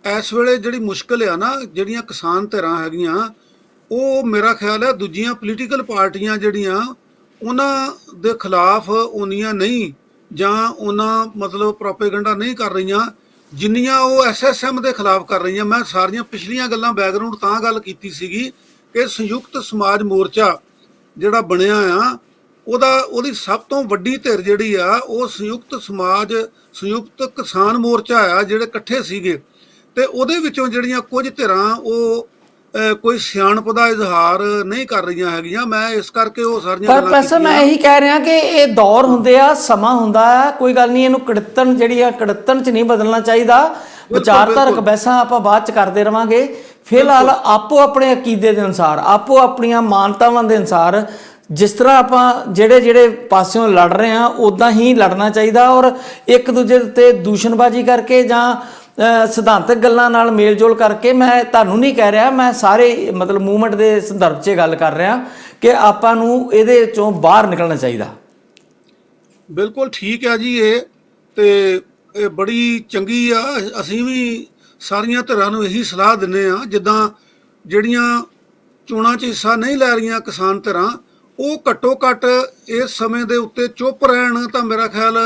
ਇਸ ਵੇਲੇ ਜਿਹੜੀ ਮੁਸ਼ਕਲ ਆ ਨਾ, ਜਿਹੜੀਆਂ ਕਿਸਾਨ ਧਿਰਾਂ ਹੈਗੀਆਂ, ਉਹ ਮੇਰਾ ਖਿਆਲ ਹੈ ਦੂਜੀਆਂ ਪੋਲੀਟੀਕਲ ਪਾਰਟੀਆਂ ਜਿਹੜੀਆਂ ਉਹਨਾਂ ਦੇ ਖਿਲਾਫ ਉਨੀਆਂ ਨਹੀਂ, ਜਾਂ ਉਹਨਾਂ ਮਤਲਬ ਪ੍ਰੋਪੇਗੈਂਡਾ ਨਹੀਂ ਕਰ ਰਹੀਆਂ ਜਿੰਨੀਆਂ ਉਹ SSM ਦੇ ਖਿਲਾਫ ਕਰ ਰਹੀਆਂ। ਮੈਂ ਸਾਰੀਆਂ ਪਿਛਲੀਆਂ ਗੱਲਾਂ ਬੈਕਗਰਾਊਂਡ ਤਾਂ ਗੱਲ ਕੀਤੀ ਸੀਗੀ ਕਿ ਸੰਯੁਕਤ ਸਮਾਜ ਮੋਰਚਾ ਜਿਹੜਾ ਬਣਿਆ ਆ, ਉਹਦੀ ਸਭ ਤੋਂ ਵੱਡੀ ਧਿਰ ਜਿਹੜੀ ਆ ਉਹ ਸੰਯੁਕਤ ਕਿਸਾਨ ਮੋਰਚਾ ਆ, ਜਿਹੜੇ ਇਕੱਠੇ ਸੀਗੇ। ਤੇ ਉਹਦੇ ਵਿੱਚੋਂ ਜਿਹੜੀਆਂ ਕੁਝ ਧਿਰਾਂ ਉਹ ਕੋਈ ਸਿਆਣਪ ਦਾ ਇਜ਼ਹਾਰ ਨਹੀਂ ਕਰ ਰਹੀਆਂ ਹੈਗੀਆਂ। ਮੈਂ ਇਸ ਕਰਕੇ ਉਹ ਸਾਰੀਆਂ ਗੱਲਾਂ ਪ੍ਰੋਫੈਸਰ ਮੈਂ ਇਹੀ ਕਹਿ ਰਿਹਾ ਕਿ ਇਹ ਦੌਰ ਹੁੰਦੇ ਆ, ਸਮਾਂ ਹੁੰਦਾ ਹੈ, ਕੋਈ ਗੱਲ ਨਹੀਂ, ਇਹਨੂੰ ਕੜਤਣ ਜਿਹੜੀ ਆ ਕੜਤਣ 'ਚ ਨਹੀਂ ਬਦਲਣਾ ਚਾਹੀਦਾ। ਵਿਚਾਰਧਾਰਕ ਬਹਿਸਾਂ ਆਪਾਂ ਬਾਅਦ 'ਚ ਕਰਦੇ ਰਵਾਂਗੇ। ਫਿਲਹਾਲ ਆਪੋ ਆਪਣੇ ਅਕੀਦੇ ਦੇ ਅਨੁਸਾਰ, ਆਪੋ ਆਪਣੀਆਂ ਮਾਨਤਾਵਾਂ ਦੇ ਅਨੁਸਾਰ ਜਿਸ ਤਰ੍ਹਾਂ ਆਪਾਂ ਜਿਹੜੇ ਪਾਸਿਓਂ ਲੜ ਰਹੇ ਹਾਂ ਉੱਦਾਂ ਹੀ ਲੜਨਾ ਚਾਹੀਦਾ। ਔਰ ਇੱਕ ਦੂਜੇ ਤੇ ਦੂਸ਼ਣਬਾਜ਼ੀ ਕਰਕੇ ਜਾਂ ਸਿਧਾਂਤਕ ਗੱਲਾਂ ਨਾਲ ਮੇਲ ਜੋਲ ਕਰਕੇ, ਮੈਂ ਤੁਹਾਨੂੰ ਨਹੀਂ ਕਹਿ ਰਿਹਾ, ਮੈਂ ਸਾਰੇ ਮਤਲਬ ਮੂਵਮੈਂਟ ਦੇ ਸੰਦਰਭ 'ਚ ਗੱਲ ਕਰ ਰਿਹਾ ਕਿ ਆਪਾਂ ਨੂੰ ਇਹਦੇ 'ਚੋਂ ਬਾਹਰ ਨਿਕਲਣਾ ਚਾਹੀਦਾ। ਬਿਲਕੁਲ ਠੀਕ ਆ ਜੀ। ਇਹ ਬੜੀ ਚੰਗੀ ਆ। ਅਸੀਂ ਵੀ ਸਾਰੀਆਂ ਧਿਰਾਂ ਨੂੰ ਇਹੀ ਸਲਾਹ ਦਿੰਦੇ ਆ, ਜਿੱਦਾਂ ਜਿਹੜੀਆਂ ਚੋਣਾਂ 'ਚ ਹਿੱਸਾ ਨਹੀਂ ਲੈ ਰਹੀਆਂ ਕਿਸਾਨ ਧਿਰਾਂ, ਉਹ ਘੱਟੋ ਘੱਟ ਇਸ ਸਮੇਂ ਦੇ ਉੱਤੇ ਚੁੱਪ ਰਹਿਣ। ਤਾਂ ਮੇਰਾ ਖਿਆਲ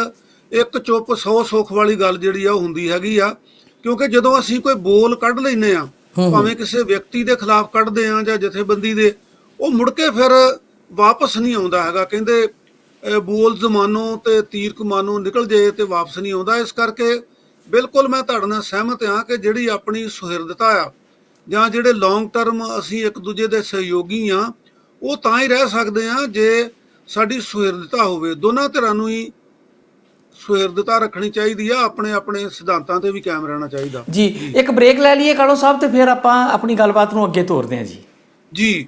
ਇੱਕ ਚੁੱਪ 100 ਸੁੱਖ ਵਾਲੀ ਗੱਲ ਜਿਹੜੀ ਆ ਉਹ ਹੁੰਦੀ ਹੈਗੀ ਆ। ਕਿਉਂਕਿ ਜਦੋਂ ਅਸੀਂ ਕੋਈ ਬੋਲ ਕੱਢ ਲੈਂਦੇ ਆ, ਭਾਵੇਂ ਕਿਸੇ ਵਿਅਕਤੀ ਦੇ ਖਿਲਾਫ ਕੱਢਦੇ ਆ ਜਾਂ ਜਥੇਬੰਦੀ ਦੇ, ਉਹ ਮੁੜ ਕੇ ਫਿਰ ਵਾਪਸ ਨਹੀਂ ਆਉਂਦਾ ਹੈਗਾ। ਕਹਿੰਦੇ ਬੋਲ ਜ਼ਮਾਨੋਂ ਤੇ ਤੀਰ ਕਮਾਨੋਂ ਨਿਕਲ ਜੇ ਤੇ ਵਾਪਸ ਨਹੀਂ ਆਉਂਦਾ। ਇਸ ਕਰਕੇ ਬਿਲਕੁਲ ਮੈਂ ਤੁਹਾਡੇ ਨਾਲ ਸਹਿਮਤ ਹਾਂ ਕਿ ਜਿਹੜੀ ਆਪਣੀ ਸੁਹਿਰਦਤਾ ਆ, ਜਾਂ ਜਿਹੜੇ ਲੌਂਗ ਟਰਮ ਅਸੀਂ ਇੱਕ ਦੂਜੇ ਦੇ ਸਹਿਯੋਗੀ ਆ, ਉਹ ਤਾਂ ਹੀ ਰਹਿ ਸਕਦੇ ਆ ਜੇ ਸਾਡੀ ਸੁਹਿਰਦਤਾ ਹੋਵੇ। ਦੋਨਾਂ ਧਿਰਾਂ ਨੂੰ ਹੀ ਸੁਹਿਰਦਤਾ ਰੱਖਣੀ ਚਾਹੀਦੀ ਆ, ਆਪਣੇ ਆਪਣੇ ਸਿਧਾਂਤਾਂ ਤੇ ਵੀ ਕਾਇਮ ਰਹਿਣਾ ਚਾਹੀਦਾ। ਜੀ ਇੱਕ ਬ੍ਰੇਕ ਲੈ ਲਈਏ ਕਾਲੋ ਸਾਹਿਬ, ਤੇ ਫਿਰ ਆਪਾਂ ਆਪਣੀ ਗੱਲਬਾਤ ਨੂੰ ਅੱਗੇ ਤੋਰਦੇ ਹਾਂ ਜੀ।